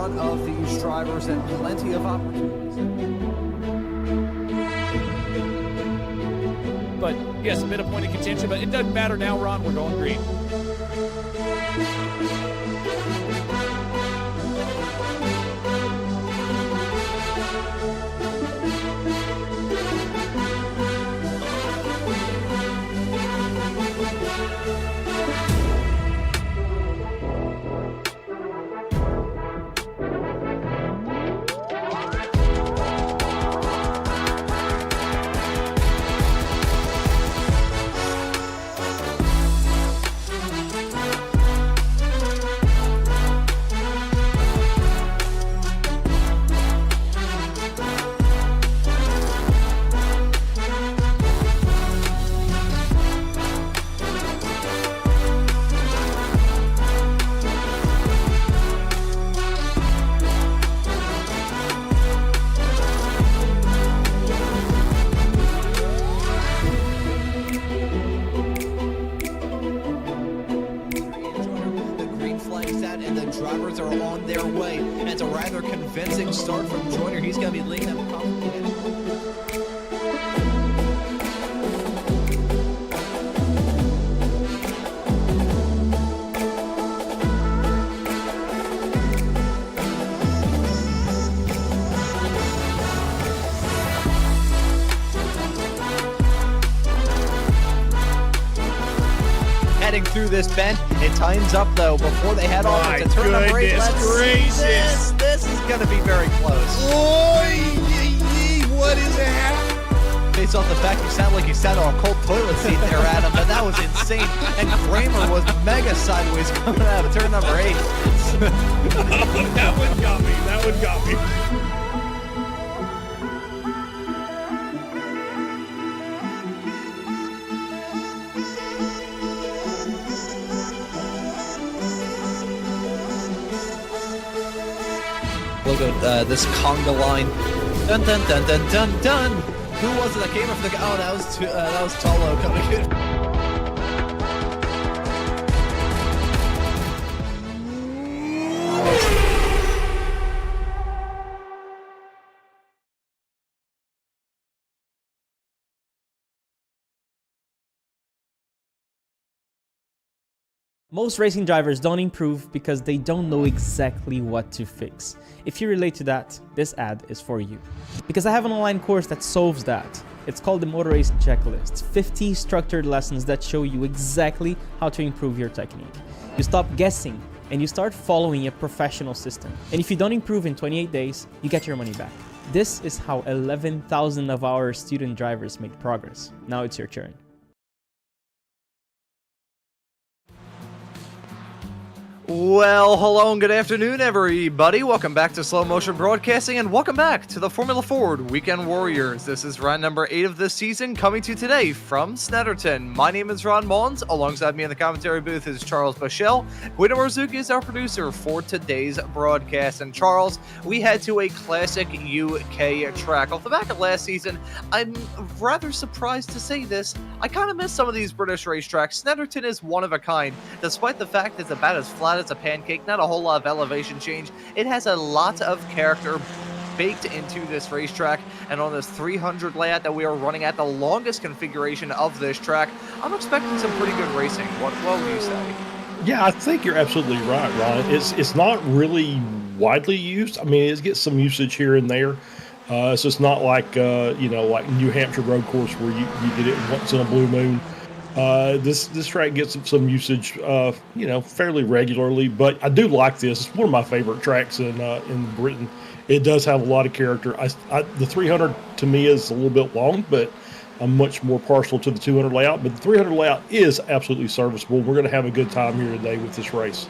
front of these drivers and plenty of opportunities. But yes, a bit of point of contention, but it doesn't matter now, Ron. We're going green. Drivers are on their way. And it's a rather convincing start from Joyner. He's going to be leading them comfortably. Heading through this bend, it tightens up though before they head off into turn number 8. This is going to be very close. What is it happening? Based off the fact you sound like you sat on a cold toilet seat there, Adam, but that was insane. And Kramer was mega sideways coming out of turn number 8. That one got me. That one got me. Look at this conga line. Dun dun dun dun dun dun. Who was it that came up? Oh, that was Tolo coming in. Most racing drivers don't improve because they don't know exactly what to fix. If you relate to that, this ad is for you. Because I have an online course that solves that. It's called the Motor Racing Checklist. 50 structured lessons that show you exactly how to improve your technique. You stop guessing and you start following a professional system. And if you don't improve in 28 days, you get your money back. This is how 11,000 of our student drivers make progress. Now it's your turn. Well, hello and good afternoon, everybody. Welcome back to Slow Motion Broadcasting, and welcome back to the Formula Ford Weekend Warriors. This is round number 8 of this season, coming to you today from Snetterton. My name is Ron Maunz. Alongside me in the commentary booth is Charles Boshell. Guido Marzucchi is our producer for today's broadcast. And Charles, we head to a classic UK track. Off the back of last season, I'm rather surprised to say this, I kind of miss some of these British racetracks. Snetterton is one of a kind. Despite the fact it's about as flat as a pancake, not a whole lot of elevation change, it has a lot of character baked into this racetrack. And on this 300 layout that we are running at, the longest configuration of this track, I'm expecting some pretty good racing. What would you say? Yeah, I think you're absolutely right, Ron. It's not really widely used. I mean, it gets some usage here and there. So it's not like like New Hampshire road course where you get it once in a blue moon. This track gets some usage, fairly regularly, but I do like this. It's one of my favorite tracks in Britain. It does have a lot of character. The 300 to me is a little bit long, but I'm much more partial to the 200 layout. But the 300 layout is absolutely serviceable. We're going to have a good time here today with this race.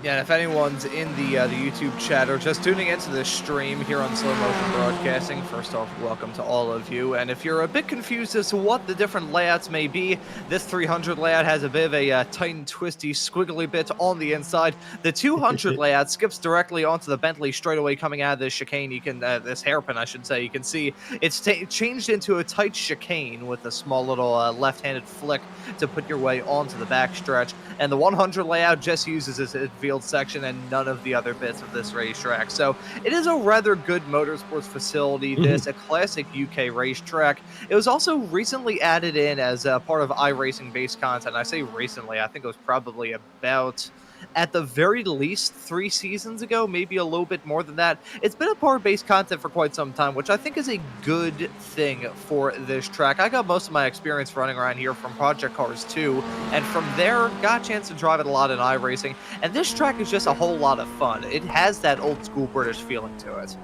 Yeah, and if anyone's in the YouTube chat or just tuning into this stream here on Slow Motion Broadcasting, first off, welcome to all of you. And if you're a bit confused as to what the different layouts may be, this 300 layout has a bit of a tight and twisty, squiggly bit on the inside. The 200 layout skips directly onto the Bentley straightaway coming out of this chicane. You can, this hairpin, I should say, you can see it's changed into a tight chicane with a small little left-handed flick to put your way onto the backstretch. And the 100 layout just uses this field section and none of the other bits of this racetrack. So it is a rather good motorsports facility, this, a classic UK racetrack. It was also recently added in as a part of iRacing based content. I say recently, I think it was probably about, at the very least, 3 seasons ago, maybe a little bit more than that. It's been a part of base content for quite some time, which I think is a good thing for this track. I got most of my experience running around here from Project Cars 2, and from there, got a chance to drive it a lot in iRacing, and this track is just a whole lot of fun. It has that old school British feeling to it.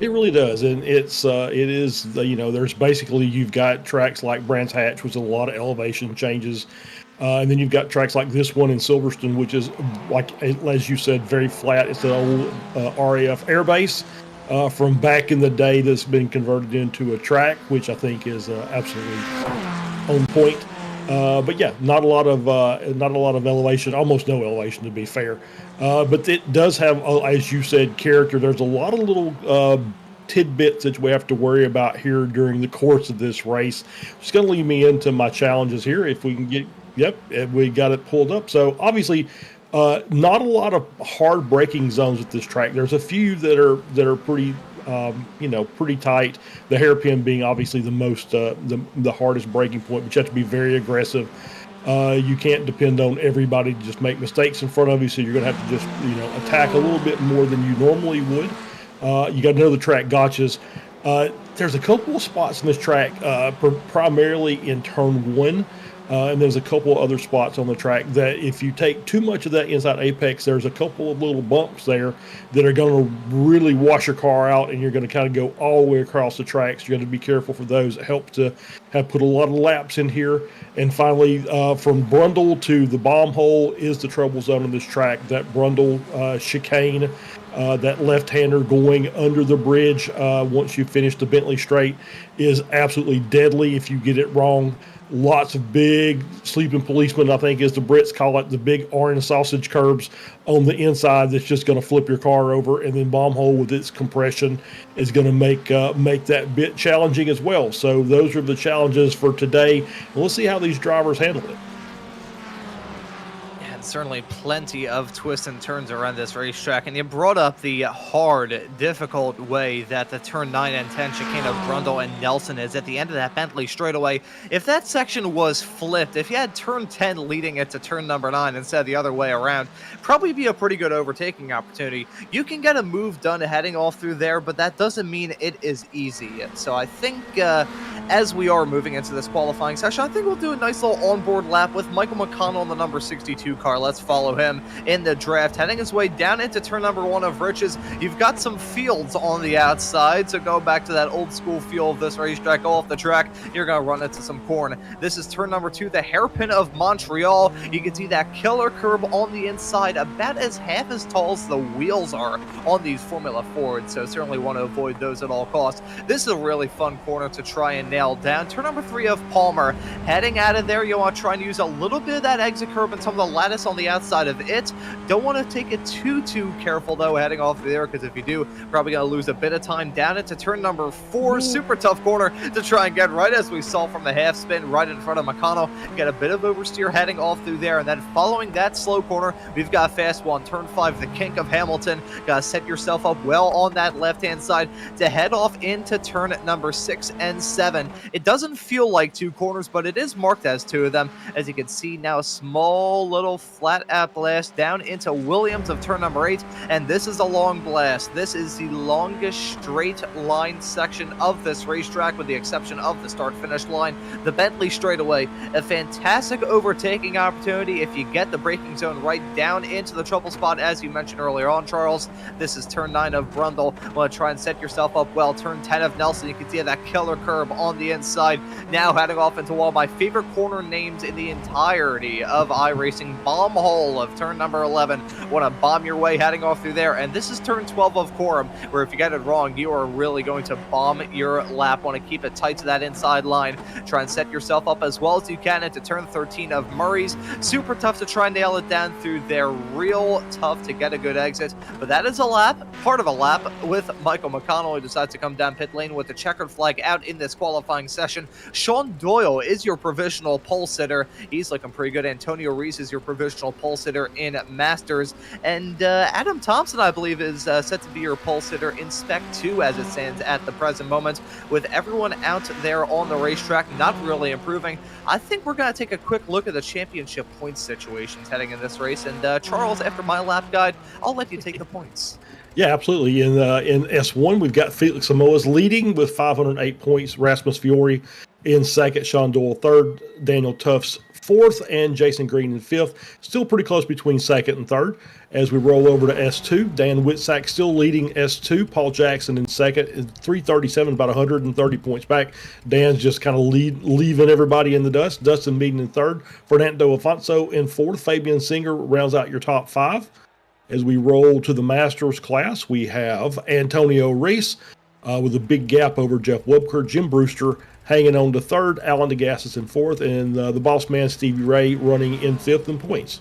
It really does, and it is, there's basically, you've got tracks like Brands Hatch, with a lot of elevation changes. And then you've got tracks like this one in Silverstone, which is, like, as you said, very flat. It's an old RAF airbase from back in the day that's been converted into a track, which I think is absolutely on point. But yeah, not a lot of elevation, almost no elevation to be fair. But it does have, as you said, character. There's a lot of little tidbits that we have to worry about here during the course of this race. It's going to lead me into my challenges here. If we can get, yep, we got it pulled up. So obviously, not a lot of hard braking zones at this track. There's a few that are pretty, pretty tight. The hairpin being obviously the most, the hardest braking point, but you have to be very aggressive. You can't depend on everybody to just make mistakes in front of you, so you're going to have to just, attack a little bit more than you normally would. You got to know the track gotchas. There's a couple of spots in this track, primarily in turn 1. And there's a couple of other spots on the track that if you take too much of that inside apex, there's a couple of little bumps there that are going to really wash your car out, and you're going to kind of go all the way across the tracks. You got to be careful for those. It helps to have put a lot of laps in here. And finally, from Brundle to the bomb hole is the trouble zone on this track. That Brundle chicane, that left-hander going under the bridge once you finish the Bentley Straight is absolutely deadly if you get it wrong. Lots of big sleeping policemen, I think, as the Brits call it, the big orange sausage curbs on the inside that's just going to flip your car over. And then bomb hole with its compression is going to make that bit challenging as well. So those are the challenges for today. And let's see how these drivers handle it. Certainly plenty of twists and turns around this racetrack, and you brought up the hard, difficult way that the turn 9 and 10 chicane of Brundle and Nelson is at the end of that Bentley straightaway. If that section was flipped, if you had turn 10 leading it to turn number 9 instead of the other way around, probably be a pretty good overtaking opportunity. You can get a move done heading off through there, but that doesn't mean it is easy. So I think as we are moving into this qualifying session, I think we'll do a nice little onboard lap with Michael McConnell on the number 62 car. Let's follow him in the draft, heading his way down into turn number 1 of Riches. You've got some fields on the outside, so go back to that old school feel of this racetrack. Go off the track, you're going to run into some corn. This is turn number 2, the hairpin of Montreal. You can see that killer curb on the inside, about as half as tall as the wheels are on these Formula Fords, so certainly want to avoid those at all costs. This is a really fun corner to try and nail down. Turn number 3 of Palmer. Heading out of there, you want to try and use a little bit of that exit curb and some of the lattice on the outside of it. Don't want to take it too careful though heading off there, because if you do, probably going to lose a bit of time down into turn number 4. Super tough corner to try and get right, as we saw from the half spin right in front of McConnell. Get a bit of oversteer heading off through there, and then following that slow corner, we've got a fast one. Turn 5, the kink of Hamilton. Got to set yourself up well on that left-hand side to head off into turn number 6 and 7. It doesn't feel like 2 corners, but it is marked as 2 of them. As you can see now, a small little flat out blast down into Williams of turn number 8, and this is a long blast. This is the longest straight line section of this racetrack, with the exception of the start-finish line. The Bentley straightaway, a fantastic overtaking opportunity if you get the braking zone right down into the trouble spot, as you mentioned earlier on, Charles. This is turn 9 of Brundle. Want to try and set yourself up well. Turn 10 of Nelson. You can see that killer curb on the inside. Now heading off into one of my favorite corner names in the entirety of iRacing, Bomb Hole of turn number 11. Want to bomb your way heading off through there, and this is turn 12 of Coram, where if you get it wrong, you are really going to bomb your lap. Want to keep it tight to that inside line. Try and set yourself up as well as you can into turn 13 of Murray's. Super tough to try and nail it down through there. Real tough to get a good exit, but that is a lap, part of a lap, with Michael McConnell, who decides to come down pit lane with the checkered flag out in this qualifying qualifying session. Sean Doyle is your provisional pole sitter. He's looking pretty good. Antonio Reese is your provisional pole sitter in Masters. And Adam Thompson, I believe, is set to be your pole sitter in Spec 2 as it stands at the present moment. With everyone out there on the racetrack, not really improving, I think we're going to take a quick look at the championship points situations heading in this race. And Charles, after my lap guide, I'll let you take the points. Yeah, absolutely. In S1, we've got Felix Samoas leading with 508 points. Rasmus Fiore in second. Sean Doyle third. Daniel Tufts fourth. And Jason Green in fifth. Still pretty close between second and third. As we roll over to S2, Dan Whitsack still leading S2. Paul Jackson in second. 337, about 130 points back. Dan's just kind of leaving everybody in the dust. Dustin Meaden in third. Fernando Afonso in fourth. Fabian Singer rounds out your top five. As we roll to the Masters class, we have Antonio Reese with a big gap over Jeff Webker. Jim Brewster hanging on to third. Alan DeGassis in fourth. And the boss man, Stevie Ray, running in fifth in points.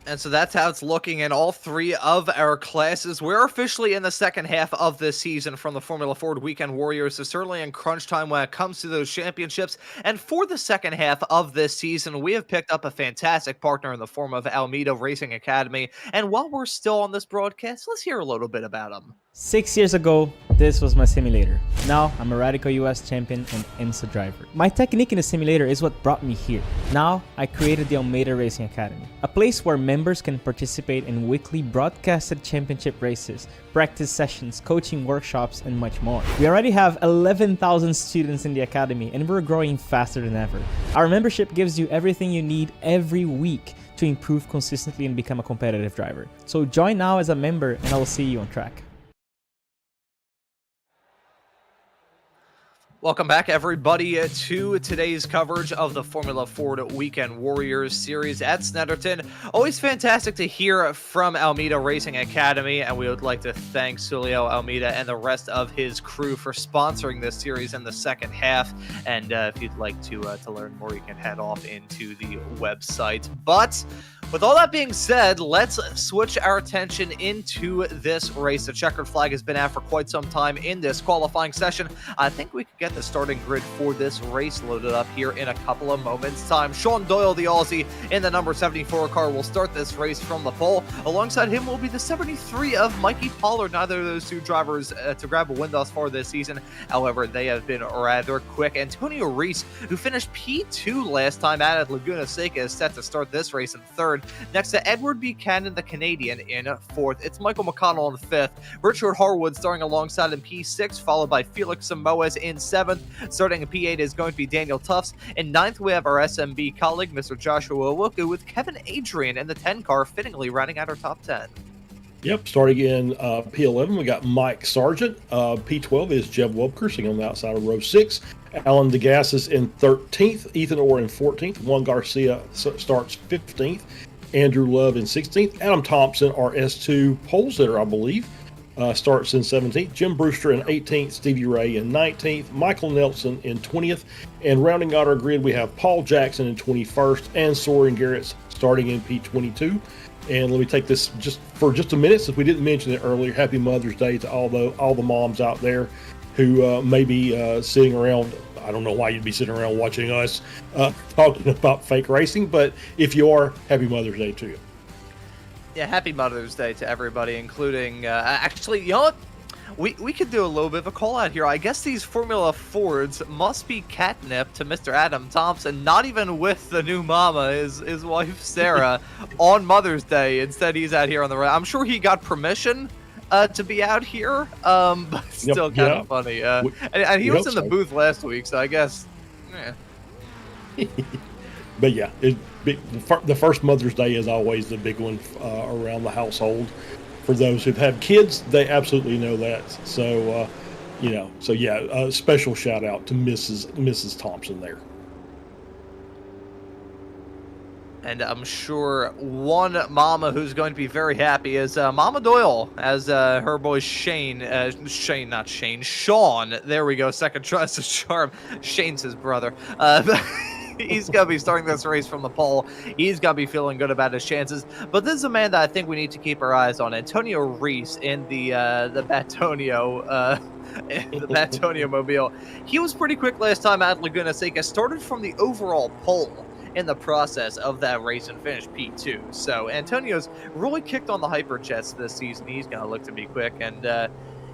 And so that's how it's looking in all three of our classes. We're officially in the second half of this season from the Formula Ford Weekend Warriors. So certainly in crunch time when it comes to those championships. And for the second half of this season, we have picked up a fantastic partner in the form of Almeida Racing Academy. And while we're still on this broadcast, let's hear a little bit about them. 6 years ago, this was my simulator. Now, I'm a Radical US champion and IMSA driver. My technique in the simulator is what brought me here. Now, I created the Almeida Racing Academy, a place where members can participate in weekly broadcasted championship races, practice sessions, coaching workshops, and much more. We already have 11,000 students in the academy, and we're growing faster than ever. Our membership gives you everything you need every week to improve consistently and become a competitive driver. So join now as a member, and I will see you on track. Welcome back, everybody, to today's coverage of the Formula Ford Weekend Warriors series at Snetterton. Always fantastic to hear from Almeida Racing Academy, and we would like to thank Sulio Almeida and the rest of his crew for sponsoring this series in the second half. And if you'd like to learn more, you can head off into the website. But with all that being said, let's switch our attention into this race. The checkered flag has been out for quite some time in this qualifying session. I think we could get the starting grid for this race loaded up here in a couple of moments' time. Sean Doyle, the Aussie, in the number 74 car, will start this race from the pole. Alongside him will be the 73 of Mikey Pollard. Neither of those two drivers to grab a win thus far this season. However, they have been rather quick. Antonio Reese, who finished P2 last time out at Laguna Seca, is set to start this race in third. Next to Edward Buchanan, the Canadian, in fourth. It's Michael McConnell in fifth. Richard Harwood starting alongside in P6, followed by Felix Samoas in seventh. Starting in P8 is going to be Daniel Tufts. In ninth, we have our SMB colleague, Mr. Joshua Owoku, with Kevin Adrian in the 10 car, fittingly rounding out our top 10. Yep, starting in P11, we got Mike Sargent. P12 is Jeb Webker, sitting on the outside of row 6. Alan DeGassis in 13th. Ethan Orr in 14th. Juan Garcia starts 15th. Andrew Love in 16th. Adam Thompson, our S2 pole sitter, I believe, starts in 17th. Jim Brewster in 18th. Stevie Ray in 19th. Michael Nelson in 20th. And rounding out our grid, we have Paul Jackson in 21st and Soren Garrett starting in P22. And let me take this just a minute, since we didn't mention it earlier. Happy Mother's Day to all the moms out there who may be sitting around. I don't know why you'd be sitting around watching us talking about fake racing, but if you are, happy Mother's Day to you. Yeah, happy Mother's Day to everybody, including, actually, you know what? We could do a little bit of a call out here. I guess these Formula Fords must be catnip to Mr. Adam Thompson, not even with the new mama, his wife Sarah, on Mother's Day. Instead, he's out here on the road. I'm sure he got permission to be out here, but still kind of funny. And he was in the booth last week, so I guess, But yeah, the first Mother's Day is always the big one around the household. For those who've had kids, they absolutely know that. So, special shout out to Mrs. Thompson there. And I'm sure one mama who's going to be very happy is Mama Doyle, as her boy Sean. There we go, second try to charm. Shane's his brother. he's going to be starting this race from the pole. He's going to be feeling good about his chances. But this is a man that I think we need to keep our eyes on. Antonio Reese in the Batonio the Batonio mobile. He was pretty quick last time at Laguna Seca. Started from the overall pole in the process of that race and finished P2. So Antonio's really kicked on the hyperjets this season. He's going to look to be quick. And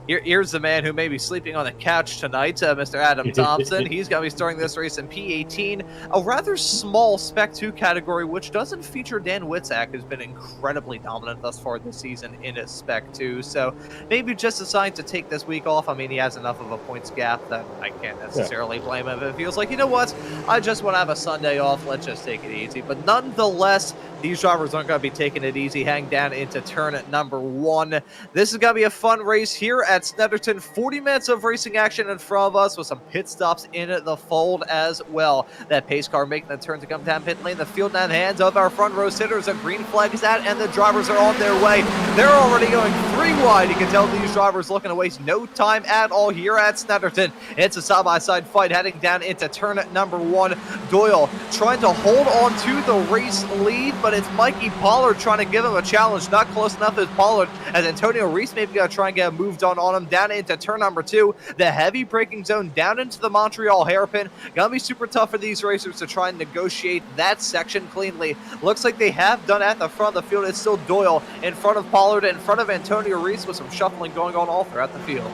here's the man who may be sleeping on the couch tonight, Mr. Adam Thompson. He's going to be starting this race in P18, a rather small Spec 2 category, which doesn't feature Dan Witzak, who's been incredibly dominant thus far this season in his Spec 2. So maybe just deciding to take this week off. I mean, he has enough of a points gap that I can't necessarily blame him if it feels like, you know what, I just want to have a Sunday off. Let's just take it easy. But nonetheless, these drivers aren't going to be taking it easy. Hang down into turn at number 1. This is going to be a fun race here at Snetterton. 40 minutes of racing action in front of us with some pit stops in the fold as well. That pace car making the turn to come down pit lane. The field now in the hands of our front row sitters. A green flag is out, and the drivers are on their way. They're already going 3 wide. You can tell these drivers looking to waste no time at all here at Snetterton. It's a side-by-side fight heading down into turn at number 1. Doyle trying to hold on to the race lead, but it's Mikey Pollard trying to give him a challenge. Not close enough as Pollard, as Antonio Reese maybe going to try and get a move done on him down into turn number 2. The heavy braking zone down into the Montreal hairpin. Gonna be super tough for these racers to try and negotiate that section cleanly. Looks like they have done at the front of the field. It's still Doyle in front of Pollard, in front of Antonio Reese, with some shuffling going on all throughout the field.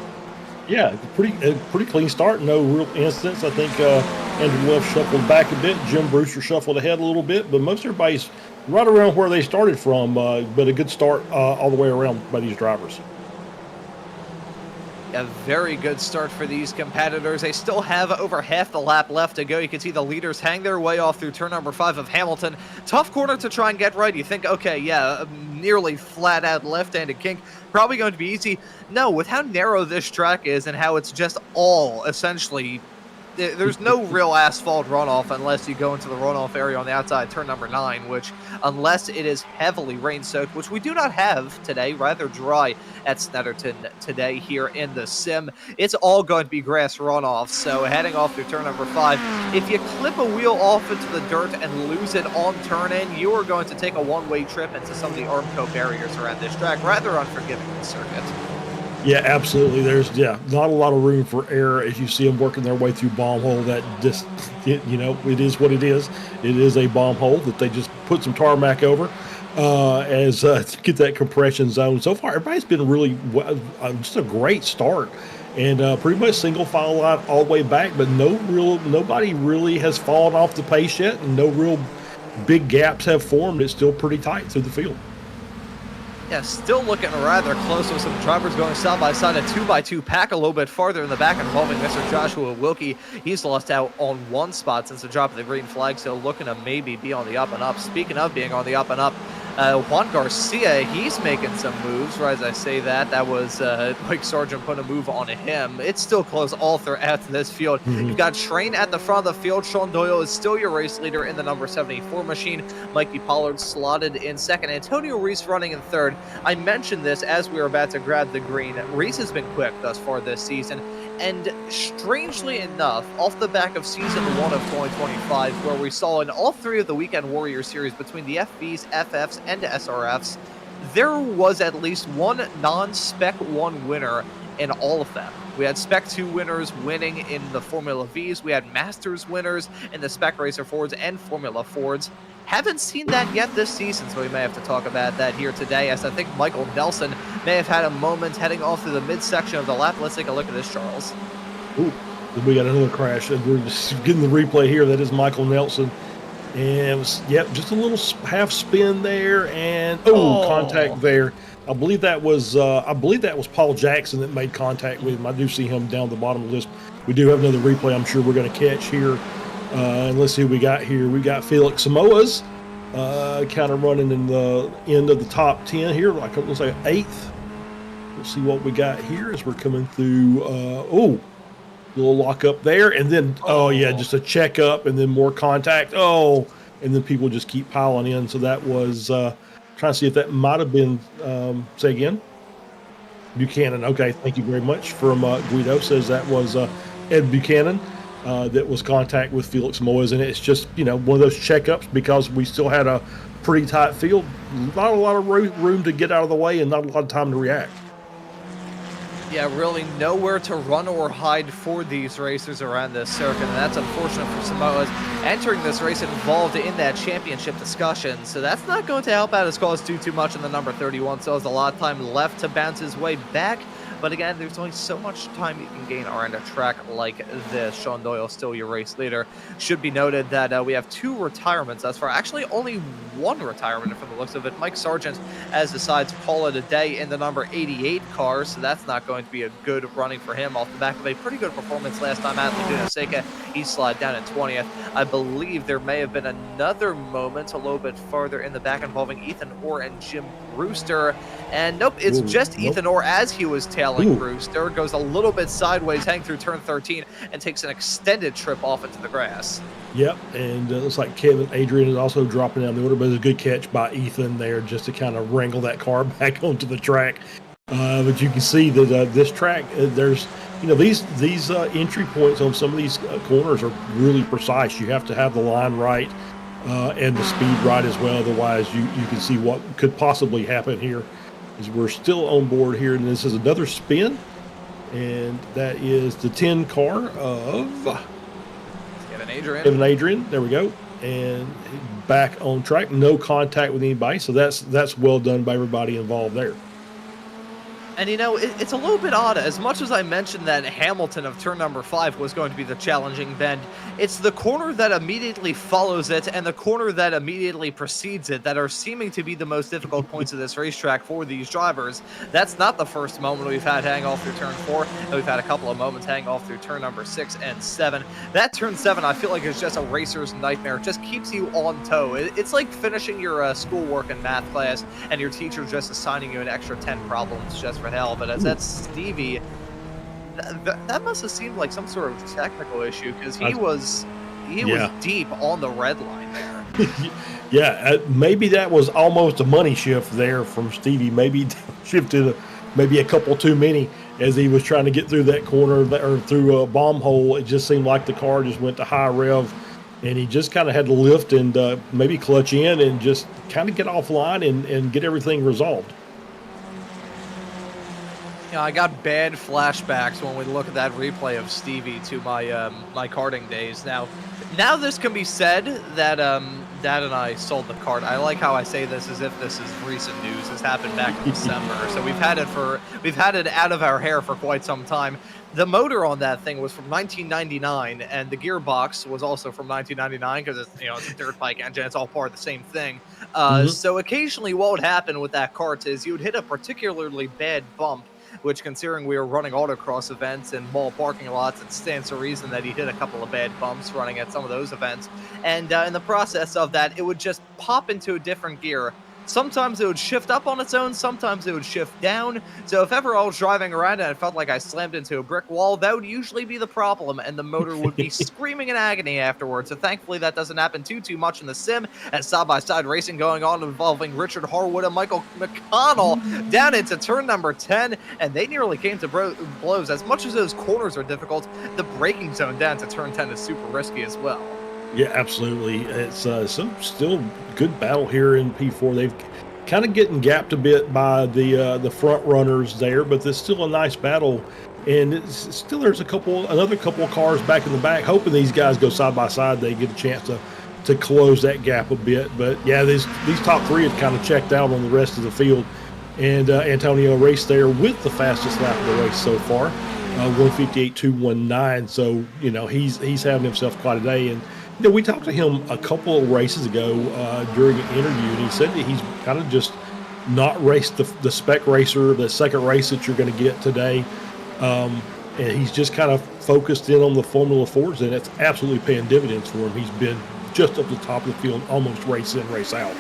Yeah, pretty clean start. No real incidents. I think Andrew Wolf shuffled back a bit. Jim Brewster shuffled ahead a little bit, but most everybody's right around where they started from. But a good start all the way around by these drivers. A very good start for these competitors. They still have over half the lap left to go. You can see the leaders hang their way off through turn number 5 of Hamilton. Tough corner to try and get right. You think, okay, yeah, nearly flat out left-handed kink. Probably going to be easy. No, with how narrow this track is and how it's just all essentially, there's no real asphalt runoff unless you go into the runoff area on the outside, turn number 9, which, unless it is heavily rain-soaked, which we do not have today, rather dry at Snetterton today here in the sim, it's all going to be grass runoff. So heading off through turn number 5, if you clip a wheel off into the dirt and lose it on turn-in, you are going to take a one-way trip into some of the Armco barriers around this track. Rather unforgiving the circuit. Yeah, absolutely. There's not a lot of room for error as you see them working their way through bomb hole. That just, it is what it is. It is a bomb hole that they just put some tarmac over to get that compression zone. So far, everybody's been really just a great start, and pretty much single file line all the way back. But nobody really has fallen off the pace yet, and no real big gaps have formed. It's still pretty tight through the field. Yeah, still looking rather close with some drivers going side by side. A 2x2 pack a little bit farther in the back involving Mr. Joshua Wilkie. He's lost out on one spot since the drop of the green flag, so looking to maybe be on the up and up. Speaking of being on the up and up, Juan Garcia, he's making some moves. Right as I say that, that was Mike Sargent put a move on him. It's still close all throughout this field. You've got Train at the front of the field. Sean Doyle is still your race leader in the number 74 machine. Mikey Pollard slotted in second. Antonio Reese running in third. I mentioned this as we were about to grab the green. Reese has been quick thus far this season. And strangely enough, off the back of Season 1 of 2025, where we saw in all 3 of the Weekend Warrior series between the FBs, FFs, and SRFs, there was at least one non-Spec 1 winner in all of them. We had Spec 2 winners winning in the Formula Vs. We had Masters winners in the Spec Racer Fords and Formula Fords. Haven't seen that yet this season, so we may have to talk about that here today, as I think Michael Nelson may have had a moment heading off through the midsection of the lap. Let's take a look at this, Charles. Ooh, we got another crash, and we're just getting the replay here. That is Michael Nelson. And it was, just a little half spin there, and contact there. I believe that was Paul Jackson that made contact with him. I do see him down the bottom of the list. We do have another replay I'm sure we're going to catch here. And let's see who we got here. We got Felix Samoas kind of running in the end of the top 10 here, like let's say 8th. We'll see what we got here as we're coming through. Little lock up there, and then just a check up, and then more contact. And then people just keep piling in. So that was trying to see if that might have been. Say again. Buchanan. Okay, thank you very much. From Guido says that was Ed Buchanan. that was contact with Felix Moyes, and it's just one of those checkups because we still had a pretty tight field, not a lot of room to get out of the way, and not a lot of time to react. Yeah, really nowhere to run or hide for these racers around this circuit, and that's unfortunate for Samoa's entering this race involved in that championship discussion. So that's not going to help out his cause too much, and the number 31 still has a lot of time left to bounce his way back. But again, there's only so much time you can gain around a track like this. Sean Doyle, still your race leader. Should be noted that we have 2 retirements thus far. Actually, only 1 retirement from the looks of it. Mike Sargent has decided to call it a day in the number 88 car, so that's not going to be a good running for him off the back of a pretty good performance last time at Laguna Seca. He slid down in 20th. I believe there may have been another moment a little bit farther in the back involving Ethan Orr and Jim Brewster. And nope, it's just Ethan Orr as he was tailing Brewster. Goes a little bit sideways, heading through turn 13, and takes an extended trip off into the grass. Yep, and it looks like Kevin Adrian is also dropping down the order, but it's a good catch by Ethan there just to kind of wrangle that car back onto the track. But you can see that this track, there's these entry points on some of these corners are really precise. You have to have the line right and the speed right as well. Otherwise, you can see what could possibly happen here. As we're still on board here, and this is another spin, and that is the 10 car of Kevin Adrian. There we go, and back on track. No contact with anybody, so that's well done by everybody involved there. And it's a little bit odd. As much as I mentioned that Hamilton of turn number 5 was going to be the challenging bend, it's the corner that immediately follows it and the corner that immediately precedes it that are seeming to be the most difficult points of this racetrack for these drivers. That's not the first moment we've had hang off through turn 4. We've had a couple of moments hang off through turn number 6 and 7. That turn 7, I feel like, is just a racer's nightmare. It just keeps you on toe. It's like finishing your schoolwork in math class and your teacher just assigning you an extra 10 problems just for hell. But as that's Stevie, that must have seemed like some sort of technical issue, because he was deep on the red line there. Yeah, maybe that was almost a money shift there from Stevie. Maybe shifted maybe a couple too many as he was trying to get through that corner or through a bomb hole. It just seemed like the car just went to high rev, and he just kind of had to lift and maybe clutch in and just kind of get offline and get everything resolved. I got bad flashbacks when we look at that replay of Stevie to my my karting days. Now this can be said that Dad and I sold the kart. I like how I say this as if this is recent news. This happened back in December, so we've had it out of our hair for quite some time. The motor on that thing was from 1999, and the gearbox was also from 1999 because it's a dirt bike engine. It's all part of the same thing. So occasionally, what would happen with that kart is you would hit a particularly bad bump, which, considering we were running autocross events in mall parking lots, it stands to reason that he hit a couple of bad bumps running at some of those events. And in the process of that, it would just pop into a different gear. Sometimes it would shift up on its own, sometimes it would shift down. So if ever I was driving around and I felt like I slammed into a brick wall, that would usually be the problem, and the motor would be screaming in agony afterwards. So thankfully that doesn't happen too much in the sim, as side-by-side racing going on involving Richard Harwood and Michael McConnell down into turn number 10, and they nearly came to blows. As much as those corners are difficult, the braking zone down to turn 10 is super risky as well. Yeah, absolutely. It's some still good battle here in P4. They've kind of getting gapped a bit by the front runners there, but there's still a nice battle. And it's still there's another couple of cars back in the back, hoping these guys go side by side. They get a chance to close that gap a bit. But yeah, these top 3 have kind of checked out on the rest of the field. And Antonio raced there with the fastest lap of the race so far, 158.219. So he's having himself quite a day. And we talked to him a couple of races ago during an interview, and he said that he's kind of just not raced the spec racer, the second race that you're going to get today. And he's just kind of focused in on the Formula Fords, and it's absolutely paying dividends for him. He's been just up the top of the field, almost race in, race out.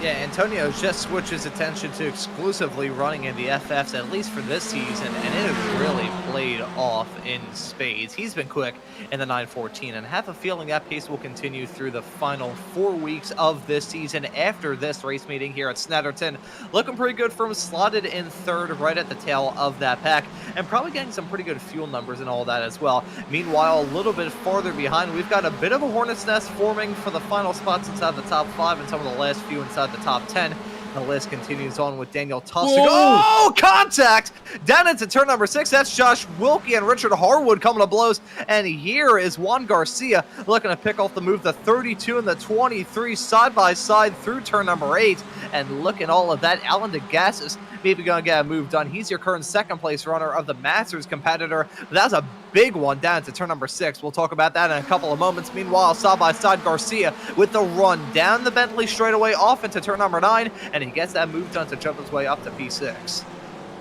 Yeah, Antonio just switched his attention to exclusively running in the FFs, at least for this season, and it has really played off in spades. He's been quick in the 914, and have a feeling that pace will continue through the final 4 weeks of this season after this race meeting here at Snetterton. Looking pretty good for him, slotted in third right at the tail of that pack, and probably getting some pretty good fuel numbers and all that as well. Meanwhile, a little bit farther behind, we've got a bit of a hornet's nest forming for the final spots inside the top 5 and some of the last few inside the top 10. The list continues on with Daniel Tufts. Oh, contact! Down into turn number 6. That's Josh Wilkie and Richard Harwood coming to blows. And here is Juan Garcia looking to pick off the move. The 32 and the 23 side by side through turn number 8. And look at all of that. Alan DeGassis maybe going to get a move done. He's your current second place runner of the Masters competitor. But that was a big one down to turn number 6. We'll talk about that in a couple of moments. Meanwhile, side by side, Garcia with the run down the Bentley straightaway off into turn number 9, and he gets that move done to jump his way up to P6.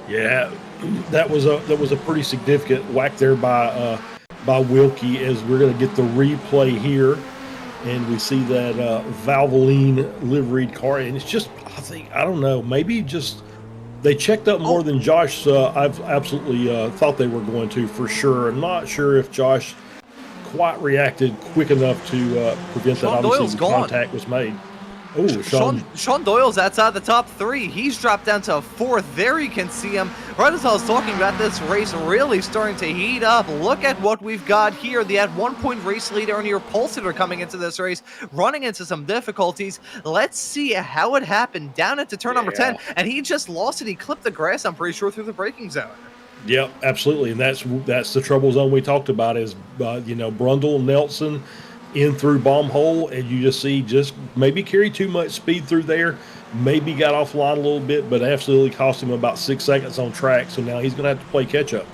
Yeah, that was a pretty significant whack there by Wilkie, as we're going to get the replay here, and we see that Valvoline liveried car, and it's just, I don't know, maybe just they checked up more than Josh. I've absolutely thought they were going to, for sure. I'm not sure if Josh quite reacted quick enough to prevent that. Obviously, the contact was made. Oh, Sean Doyle's outside the top 3. He's dropped down to 4th. There you can see him. Right as I was talking about this race really starting to heat up. Look at what we've got here. The at 1 point race leader and your pole sitter coming into this race, running into some difficulties. Let's see how it happened. Down into turn number 10, and he just lost it. He clipped the grass, I'm pretty sure, through the braking zone. Yep, absolutely, and that's the trouble zone we talked about is Brundle, Nelson, in through bomb hole, and you just maybe carry too much speed through there, maybe got offline a little bit, but absolutely cost him about 6 seconds on track, so now he's going to have to play catch up.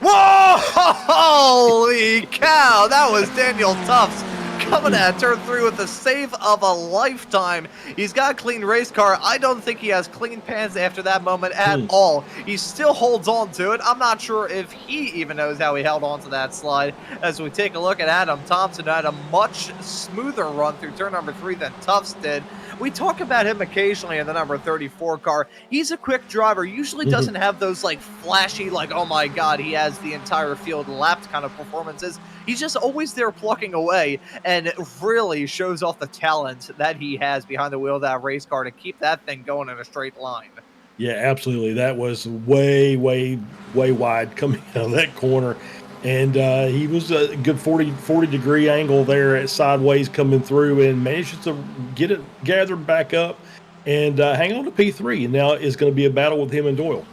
Whoa! Holy cow! That was Daniel Tufts coming at turn 3 with the save of a lifetime. He's got a clean race car. I don't think he has clean pants after that moment at all. He still holds on to it. I'm not sure if he even knows how he held on to that slide. As we take a look at Adam Thompson, who had a much smoother run through turn number 3 than Tufts did. We talk about him occasionally in the number 34 car. He's a quick driver, usually doesn't have those like flashy, like, oh my god, he has the entire field lapped kind of performances. He's just always there plucking away, and it really shows off the talent that he has behind the wheel of that race car to keep that thing going in a straight line. Yeah, absolutely. That was way, way, way wide coming out of that corner. And he was a good 40 degree angle there at sideways coming through, and managed to get it gathered back up and hang on to P3. And now it's going to be a battle with him and Doyle.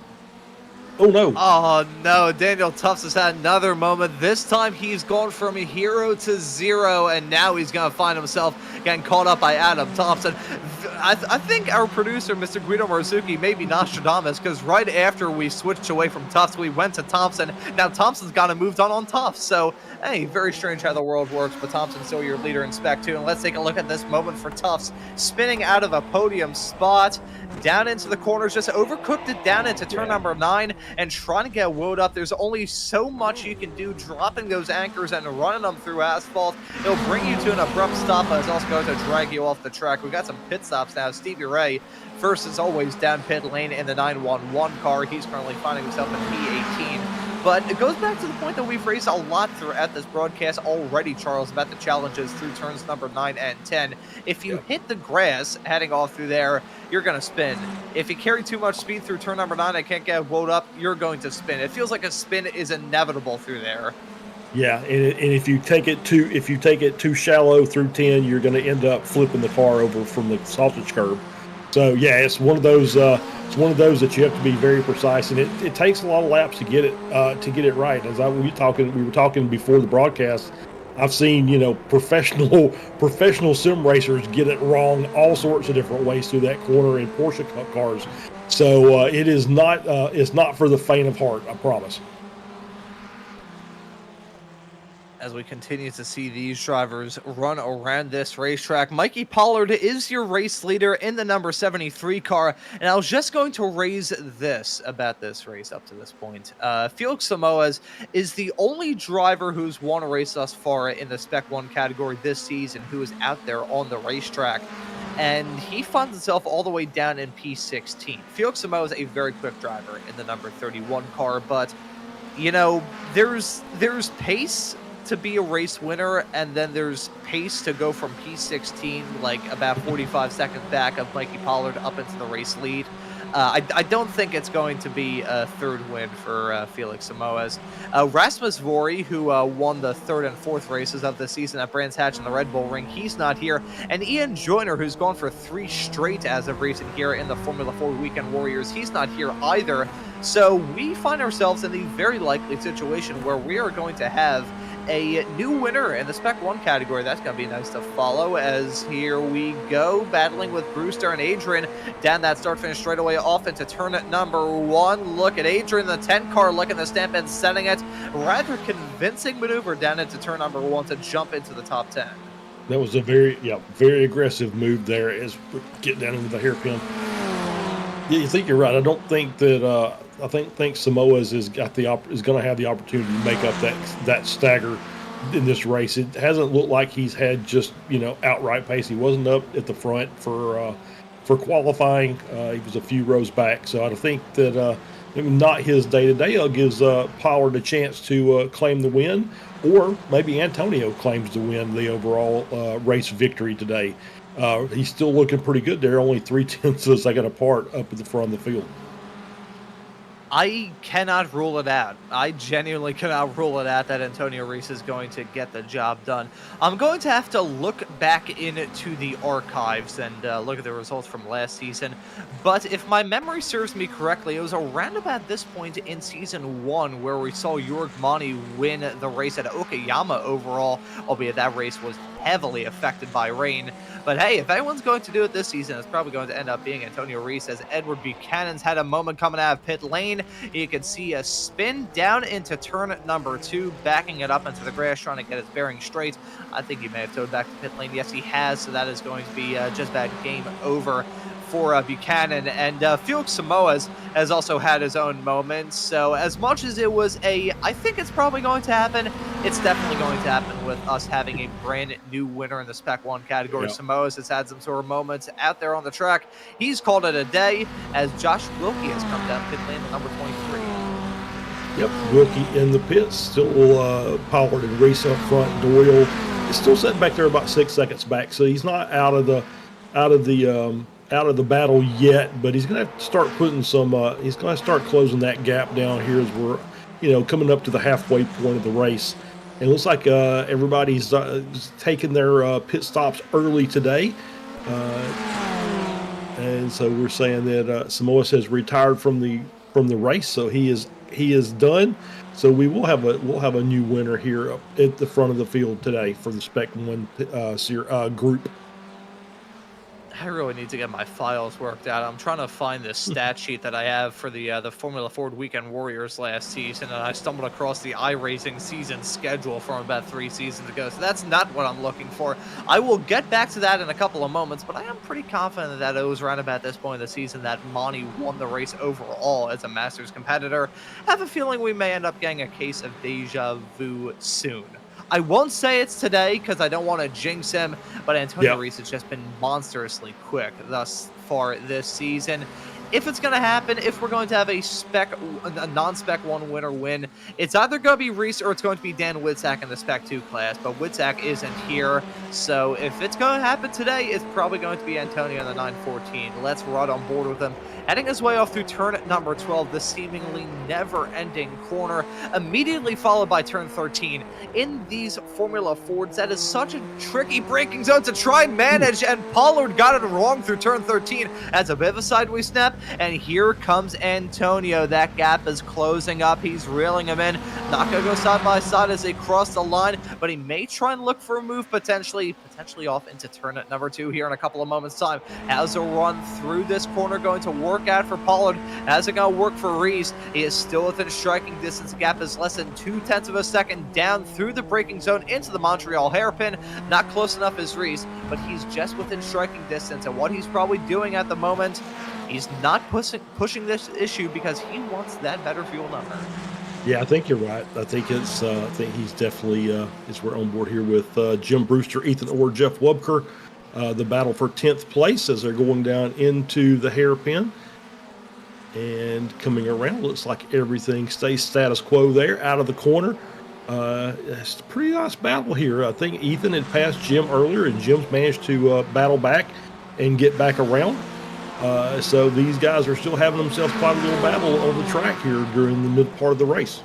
Oh, no. Oh, no. Daniel Tufts has had another moment. This time he's gone from a hero to 0, and now he's going to find himself getting caught up by Adam Thompson. I think our producer, Mr. Guido Marzucchi, may be Nostradamus, because right after we switched away from Tufts, we went to Thompson. Now Thompson's got to moved on Tufts. So, hey, very strange how the world works, but Thompson's still your leader in Spec 2. And let's take a look at this moment for Tufts. Spinning out of a podium spot, down into the corners, just overcooked it down into turn number 9, and trying to get woed up. There's only so much you can do, dropping those anchors and running them through asphalt. It'll bring you to an abrupt stop, but it's also going to drag you off the track. We've got some pit stops now. Stevie Ray, first as always, down pit lane in the 911 car. He's currently finding himself in P18. But it goes back to the point that we've raised a lot throughout this broadcast already, Charles, about the challenges through turns number 9 and 10. If you hit the grass heading off through there, you're going to spin. If you carry too much speed through turn number 9 and can't get woed up, you're going to spin. It feels like a spin is inevitable through there. Yeah, and if you take it too shallow through 10, you're going to end up flipping the car over from the sausage curb. So yeah, it's one of those. It's one of those that you have to be very precise, and it takes a lot of laps to get it right. As we were talking before the broadcast, I've seen professional sim racers get it wrong all sorts of different ways through that corner in Porsche cars. So it's not for the faint of heart, I promise. As we continue to see these drivers run around this racetrack, Mikey Pollard is your race leader in the number 73 car, and I was just going to raise this about this race up to this point. Felix Samoas is the only driver who's won a race thus far in the Spec 1 category this season who is out there on the racetrack. and he finds himself all the way down in P16. Felix Samoa is a very quick driver in the number 31 car, but you know, there's pace to be a race winner, and then there's pace to go from P16, like about 45 seconds back of Mikey Pollard up into the race lead. I don't think it's going to be a third win for Felix Samoas. Rasmus Vori, who won the third and fourth races of the season at Brands Hatch in the Red Bull Ring, he's not here. And Ian Joyner, who's gone for 3 straight as of recent here in the Formula 4 Weekend Warriors, he's not here either. So we find ourselves in the very likely situation where we are going to have a new winner in the Spec 1 category. That's going to be nice to follow, as here we go, battling with Brewster and Adrian down that start-finish straightaway off into turn number 1. Look at Adrian, the 10 car, looking to stamp and setting it. Rather convincing maneuver down into turn number 1 to jump into the top 10. That was a very aggressive move there as we get down into the hairpin. Yeah, you think you're right. I don't think that I think Samoa's is going to have the opportunity to make up that stagger in this race. It hasn't looked like he's had just outright pace. He wasn't up at the front for qualifying. He was a few rows back. So I think that not his day to day gives Pollard a chance to claim the win, or maybe Antonio claims to win the overall race victory today. He's still looking pretty good there, only 0.3 of a second apart up at the front of the field. I cannot rule it out. I genuinely cannot rule it out that Antonio Reese is going to get the job done. I'm going to have to look back into the archives and look at the results from last season. But if my memory serves me correctly, it was around about this point in Season 1 where we saw Jorg Mani win the race at Okayama overall, albeit that race was heavily affected by rain. But hey, if anyone's going to do it this season, it's probably going to end up being Antonio Reese, as Edward Buchanan's had a moment coming out of pit lane. You can see a spin down into turn number 2, backing it up into the grass, trying to get his bearing straight. I think he may have towed back to pit lane. Yes, he has, so that is going to be just about game over for Buchanan. And Felix Samoas has also had his own moments. So as much as it was I think it's probably going to happen, it's definitely going to happen with us having a brand new winner in the Spec 1 category. Yep. Samoas has had some sort of moments out there on the track. He's called it a day, as Josh Wilkie has come down pit lane at number 23. Yep, Wilkie in the pits, still Pollard and Reese up front. Doyle is still sitting back there about 6 seconds back, so he's not out of the battle yet, but he's going to have to start putting some. He's going to start closing that gap down here as we're, coming up to the halfway point of the race. And it looks like everybody's taking their pit stops early today, and so we're saying that Samoa has retired from the race, so he is done. So we'll have a new winner here at the front of the field today for the Spec 1 group. I really need to get my files worked out. I'm trying to find this stat sheet that I have for the Formula Ford Weekend Warriors last season, and I stumbled across the iRacing season schedule from about 3 seasons ago, so that's not what I'm looking for. I will get back to that in a couple of moments, but I am pretty confident that it was around about this point in the season that Monty won the race overall as a Masters competitor. I have a feeling we may end up getting a case of deja vu soon. I won't say it's today because I don't want to jinx him, but Antonio Reese has just been monstrously quick thus far this season. If it's going to happen, if we're going to have a non-Spec 1 winner win, it's either going to be Reese or it's going to be Dan Witzak in the Spec 2 class, but Witzak isn't here. So if it's going to happen today, it's probably going to be Antonio in the 914. Let's run on board with him. Heading his way off through turn number 12, the seemingly never-ending corner, immediately followed by turn 13. In these Formula Fords, that is such a tricky braking zone to try and manage, and Pollard got it wrong through turn 13. That's a bit of a sideways snap, and here comes Antonio. That gap is closing up. He's reeling him in. Not going to go side by side as they cross the line, but he may try and look for a move potentially off into turn number 2 here in a couple of moments' time. How's a run through this corner going to work out for Pollard? How's it going to work for Reese? He is still within striking distance. The gap is less than 0.2 of a second down through the braking zone into the Montreal hairpin. Not close enough as Reese, but he's just within striking distance, and what he's probably doing at the moment, he's not pushing this issue because he wants that better fuel number. Yeah, I think you're right. I think he's definitely, as we're on board here with Jim Brewster, Ethan Orr, Jeff Wubker, the battle for 10th place as they're going down into the hairpin. And coming around, looks like everything stays status quo there out of the corner. It's a pretty nice battle here. I think Ethan had passed Jim earlier, and Jim's managed to battle back and get back around. So these guys are still having themselves quite a little battle on the track here during the mid part of the race.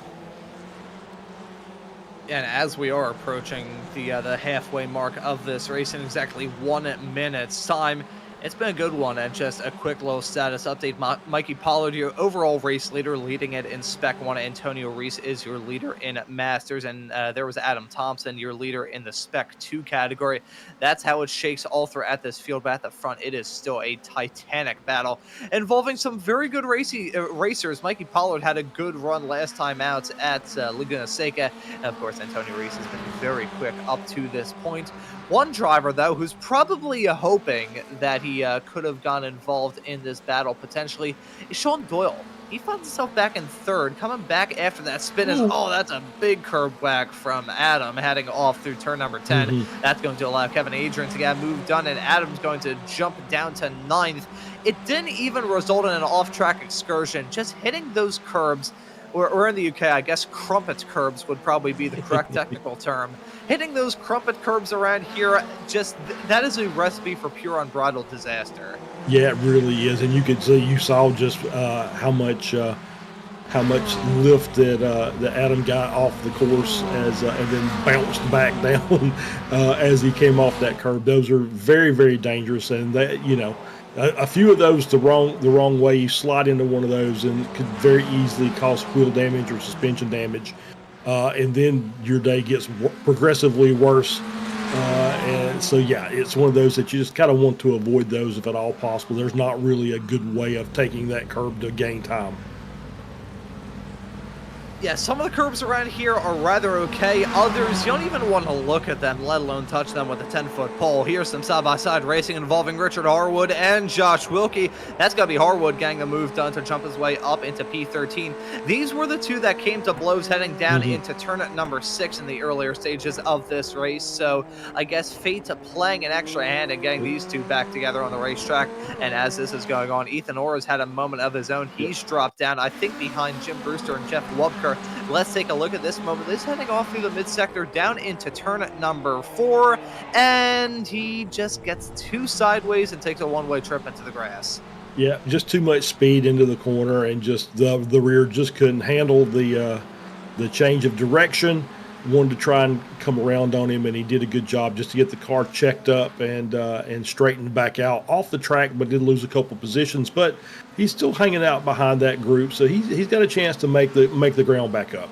And as we are approaching the halfway mark of this race in exactly 1 minute's time, it's been a good one. And just a quick little status update. Mikey Pollard, your overall race leader, leading it in Spec 1. Antonio Reese is your leader in Masters. And there was Adam Thompson, your leader in the Spec 2 category. That's how it shakes all throughout this field. But at the front, it is still a titanic battle involving some very good racers. Mikey Pollard had a good run last time out at Laguna Seca. And of course, Antonio Reese has been very quick up to this point. One driver, though, who's probably hoping that he could have gotten involved in this battle potentially is Sean Doyle. He finds himself back in third, coming back after that spin. That's a big curb whack from Adam, heading off through turn number 10. That's going to allow Kevin Adrian to get a move done, and Adam's going to jump down to 9th. It didn't even result in an off-track excursion, just hitting those curbs. Or in the UK, I guess crumpet curbs would probably be the correct technical term. Hitting those crumpet curbs around here, that is a recipe for pure unbridled disaster. Yeah, it really is, and you saw just how much lift that Adam got off the course and then bounced back down as he came off that curb. Those are very, very dangerous, and that a few of those the wrong way, you slide into one of those and could very easily cause wheel damage or suspension damage, and then your day gets progressively worse. And so, yeah, it's one of those that you just kind of want to avoid those if at all possible. There's not really a good way of taking that curb to gain time. Yeah, some of the curbs around here are rather okay. Others, you don't even want to look at them, let alone touch them with a 10-foot pole. Here's some side-by-side racing involving Richard Harwood and Josh Wilkie. That's going to be Harwood getting a move done to jump his way up into P13. These were the two that came to blows heading down into turn number 6 in the earlier stages of this race. So I guess fate playing an extra hand and getting these two back together on the racetrack. And as this is going on, Ethan Orr's had a moment of his own. He's dropped down, I think, behind Jim Brewster and Jeff Wubker. Let's take a look at this moment. This heading off through the mid-sector down into turn number 4, and he just gets too sideways and takes a one-way trip into the grass. Yeah, just too much speed into the corner, and just the rear just couldn't handle the change of direction. Wanted to try and come around on him, and he did a good job just to get the car checked up and straightened back out off the track, but did lose a couple positions. But he's still hanging out behind that group, so he's got a chance to make the ground back up.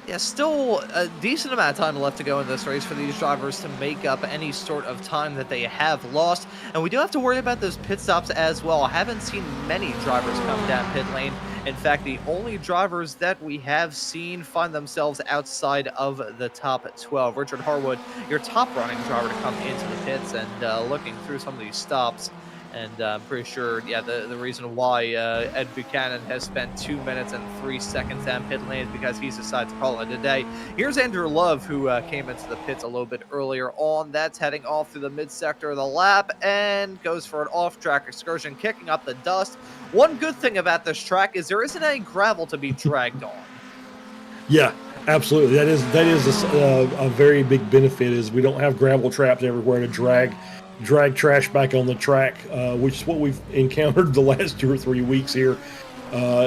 Yeah, still a decent amount of time left to go in this race for these drivers to make up any sort of time that they have lost. And we do have to worry about those pit stops as well. I haven't seen many drivers come down pit lane. In fact, the only drivers that we have seen find themselves outside of the top 12. Richard Harwood, your top running driver to come into the pits, and looking through some of these stops. And I'm pretty sure, yeah, the reason why Ed Buchanan has spent 2 minutes and 3 seconds down pit lane is because he's decided to call it a day. Here's Andrew Love, who came into the pits a little bit earlier on. That's heading off through the mid-sector of the lap and goes for an off-track excursion, kicking up the dust. One good thing about this track is there isn't any gravel to be dragged on. Yeah, absolutely. That is a very big benefit, is we don't have gravel traps everywhere to drag trash back on the track, which is what we've encountered the last 2 or 3 weeks here.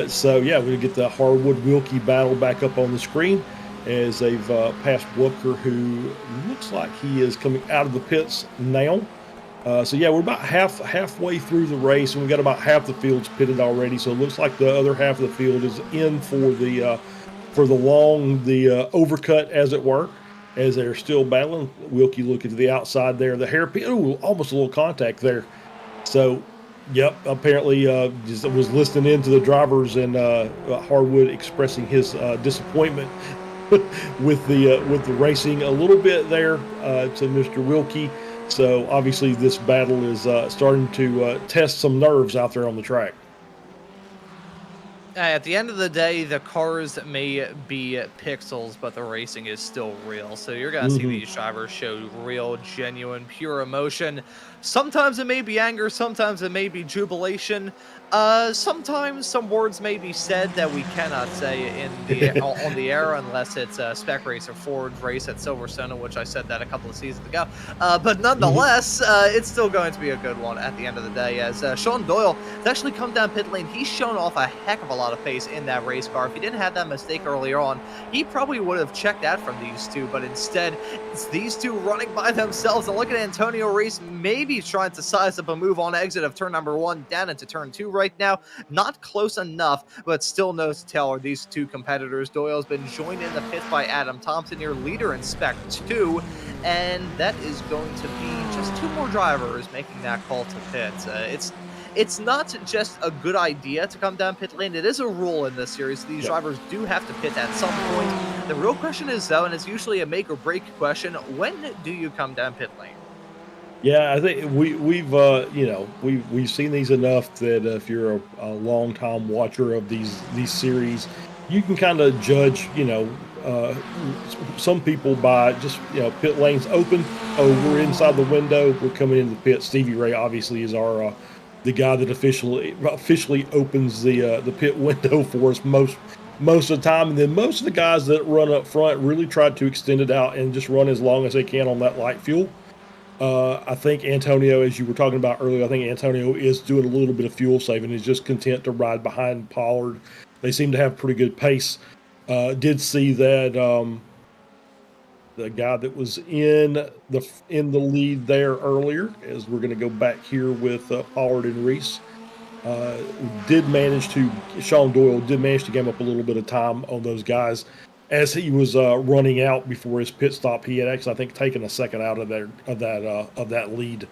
So yeah, we're gonna get the Harwood Wilkie battle back up on the screen as they've passed Wubker, who looks like he is coming out of the pits now. So yeah, we're about halfway through the race, and we've got about half the field's pitted already. So it looks like the other half of the field is in for the overcut, as it were, as they're still battling. Wilkie looking to the outside there. The hairpin, almost a little contact there. So, yep, apparently just was listening in to the drivers, and Harwood expressing his disappointment with the racing a little bit there to Mr. Wilkie. So obviously this battle is starting to test some nerves out there on the track. At the end of the day, the cars may be pixels, but the racing is still real. So you're going to see these drivers show real, genuine, pure emotion. Sometimes it may be anger, sometimes it may be jubilation. Sometimes some words may be said that we cannot say in the on the air unless it's a Spec Racer Ford race at Silverstone, which I said that a couple of seasons ago. But nonetheless, it's still going to be a good one at the end of the day. As Sean Doyle has actually come down pit lane, he's shown off a heck of a lot of pace in that race car. If he didn't have that mistake earlier on, he probably would have checked out from these two. But instead, it's these two running by themselves. And look at Antonio Reese maybe trying to size up a move on exit of turn number 1 down into turn 2 right now. Not close enough, but still no to tell are these two competitors. Doyle's been joined in the pit by Adam Thompson, your leader in Spec 2, and that is going to be just 2 more drivers making that call to pit. It's not just a good idea to come down pit lane. It is a rule in this series. These drivers do have to pit at some point. The real question is, though, and it's usually a make or break question, when do you come down pit lane? Yeah, I think we've seen these enough that if you're a long time watcher of these series, you can kind of judge some people by just pit lanes open. Oh, we're inside the window. We're coming into the pit. Stevie Ray obviously is our the guy that officially opens the pit window for us most of the time, and then most of the guys that run up front really try to extend it out and just run as long as they can on that light fuel. I think Antonio, as you were talking about earlier, I think Antonio is doing a little bit of fuel saving. He's just content to ride behind Pollard. They seem to have pretty good pace. Did see that the guy that was in the lead there earlier, as we're going to go back here with Pollard and Reese, Sean Doyle did manage to game up a little bit of time on those guys. As he was running out before his pit stop, he had actually, I think, taken a second out of that lead.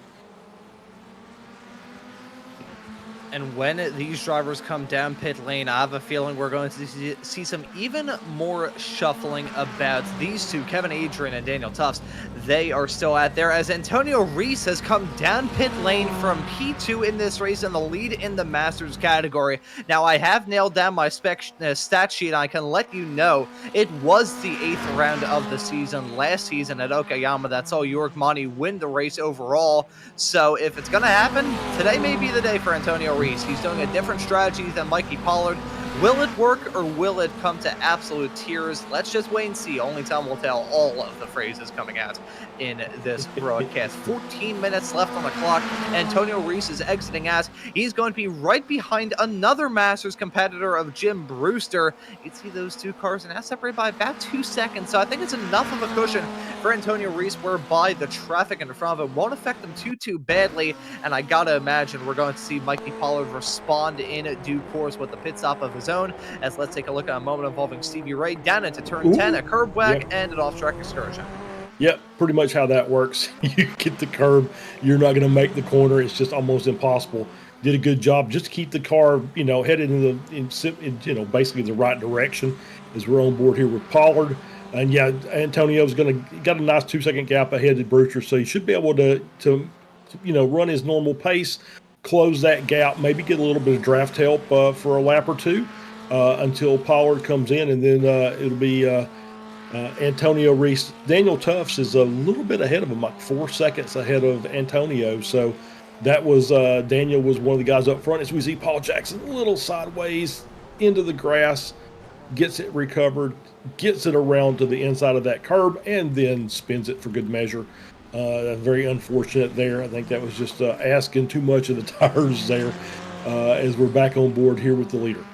And when these drivers come down pit lane, I have a feeling we're going to see some even more shuffling about these two, Kevin Adrian and Daniel Tufts. They are still out there as Antonio Reese has come down pit lane from P2 in this race and the lead in the Masters category. Now, I have nailed down my stat sheet. I can let you know it was the 8th round of the season last season at Okayama that saw York Monty win the race overall. So if it's going to happen, today may be the day for Antonio Reese. He's doing a different strategy than Mikey Pollard. Will it work or will it come to absolute tears? Let's just wait and see. Only time will tell all of the phrases coming out in this broadcast. 14 minutes left on the clock. Antonio Reese is exiting out. He's going to be right behind another Masters competitor of Jim Brewster. You can see those two cars now separated by about 2 seconds. So I think it's enough of a cushion for Antonio Reese whereby the traffic in front of him won't affect him too badly. And I gotta imagine we're going to see Mikey Pollard respond in due course with the pit stop of his own. As let's take a look at a moment involving Stevie Ray down into turn 10, a curb whack, and an off-track excursion. Yep, pretty much how that works. You get the curb, you're not going to make the corner. It's just almost impossible. Did a good job just to keep the car, headed in basically the right direction as we're on board here with Pollard. And yeah, Antonio's got a nice 2-second gap ahead of Brewster, so he should be able to run his normal pace, close that gap, maybe get a little bit of draft help for a lap or two until Pollard comes in, and then it'll be Antonio Reese. Daniel Tufts is a little bit ahead of him, like 4 seconds ahead of Antonio. So that was Daniel was one of the guys up front. As we see Paul Jackson a little sideways into the grass, gets it recovered, gets it around to the inside of that curb, and then spins it for good measure. Very unfortunate there. I think that was just asking too much of the tires there as we're back on board here with the leader.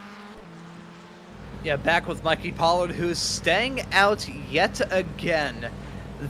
Yeah, back with Mikey Pollard, who's staying out yet again.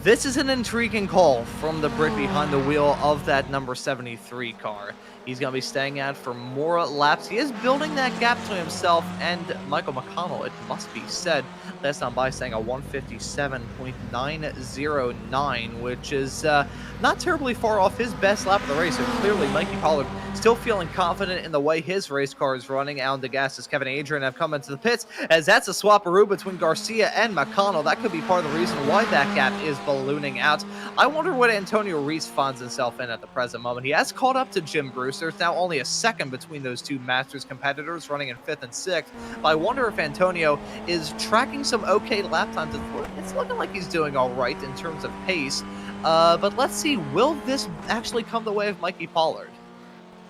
This is an intriguing call from the Brit behind the wheel of that number 73 car. He's going to be staying out for more laps. He is building that gap to himself and Michael McConnell, it must be said. Last time by staying at 157.909, which is not terribly far off his best lap of the race. So clearly, Mikey Pollard still feeling confident in the way his race car is running. Out on the gas as Kevin Adrian have come into the pits, as that's a swapperoo between Garcia and McConnell. That could be part of the reason why that gap is ballooning out. I wonder what Antonio Reese finds himself in at the present moment. He has caught up to Jim Bruce. Brewster. It's now only a second between those two Masters competitors running in 5th and 6th. But I wonder if Antonio is tracking some okay lap times. It's looking like he's doing all right in terms of pace. But let's see, will this actually come the way of Mikey Pollard?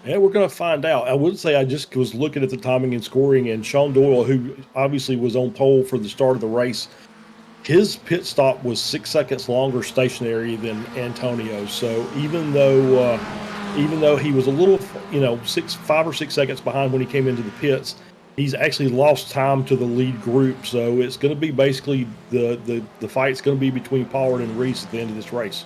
Yeah, we're going to find out. I would say I just was looking at the timing and scoring, and Sean Doyle, who obviously was on pole for the start of the race, his pit stop was 6 seconds longer stationary than Antonio. So even though he was a little, 5 or 6 seconds behind when he came into the pits, he's actually lost time to the lead group. So it's going to be basically the fight's going to be between Pollard and Reese at the end of this race.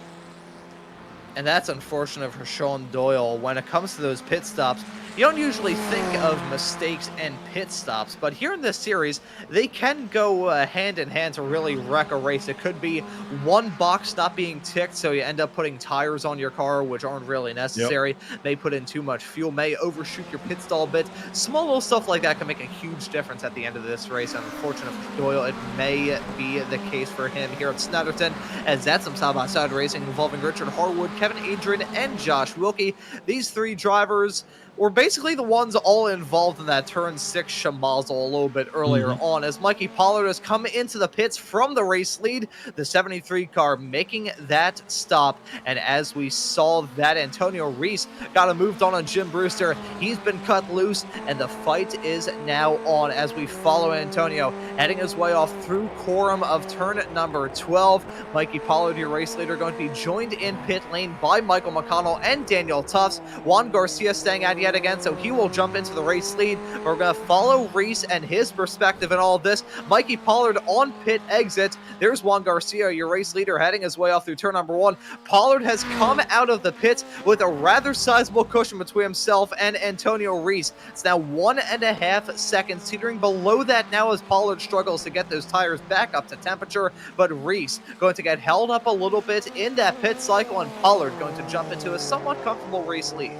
And that's unfortunate for Sean Doyle. When it comes to those pit stops, you don't usually think of mistakes and pit stops, but here in this series, they can go hand in hand to really wreck a race. It could be one box not being ticked, so you end up putting tires on your car, which aren't really necessary. Yep. May put in too much fuel, may overshoot your pit stall a bit. Small little stuff like that can make a huge difference at the end of this race. And unfortunately for Doyle, it may be the case for him here at Snetterton, as that's some side-by-side racing involving Richard Harwood, Kevin Adrian, and Josh Wilkie. These three drivers were basically the ones all involved in that turn 6 shamazel a little bit earlier on, as Mikey Pollard has come into the pits from the race lead, the 73 car making that stop. And as we saw that Antonio Reese got moved on Jim Brewster, he's been cut loose, and the fight is now on as we follow Antonio heading his way off through quorum of turn number 12. Mikey Pollard, your race leader, going to be joined in pit lane by Michael McConnell and Daniel Tufts. Juan Garcia staying at yet again, so he will jump into the race lead. We're going to follow Reese and his perspective in all of this. Mikey Pollard on pit exit. There's Juan Garcia, your race leader, heading his way off through turn number 1. Pollard has come out of the pits with a rather sizable cushion between himself and Antonio Reese. It's now 1.5 seconds, teetering below that now as Pollard struggles to get those tires back up to temperature, but Reese going to get held up a little bit in that pit cycle, and Pollard going to jump into a somewhat comfortable race lead.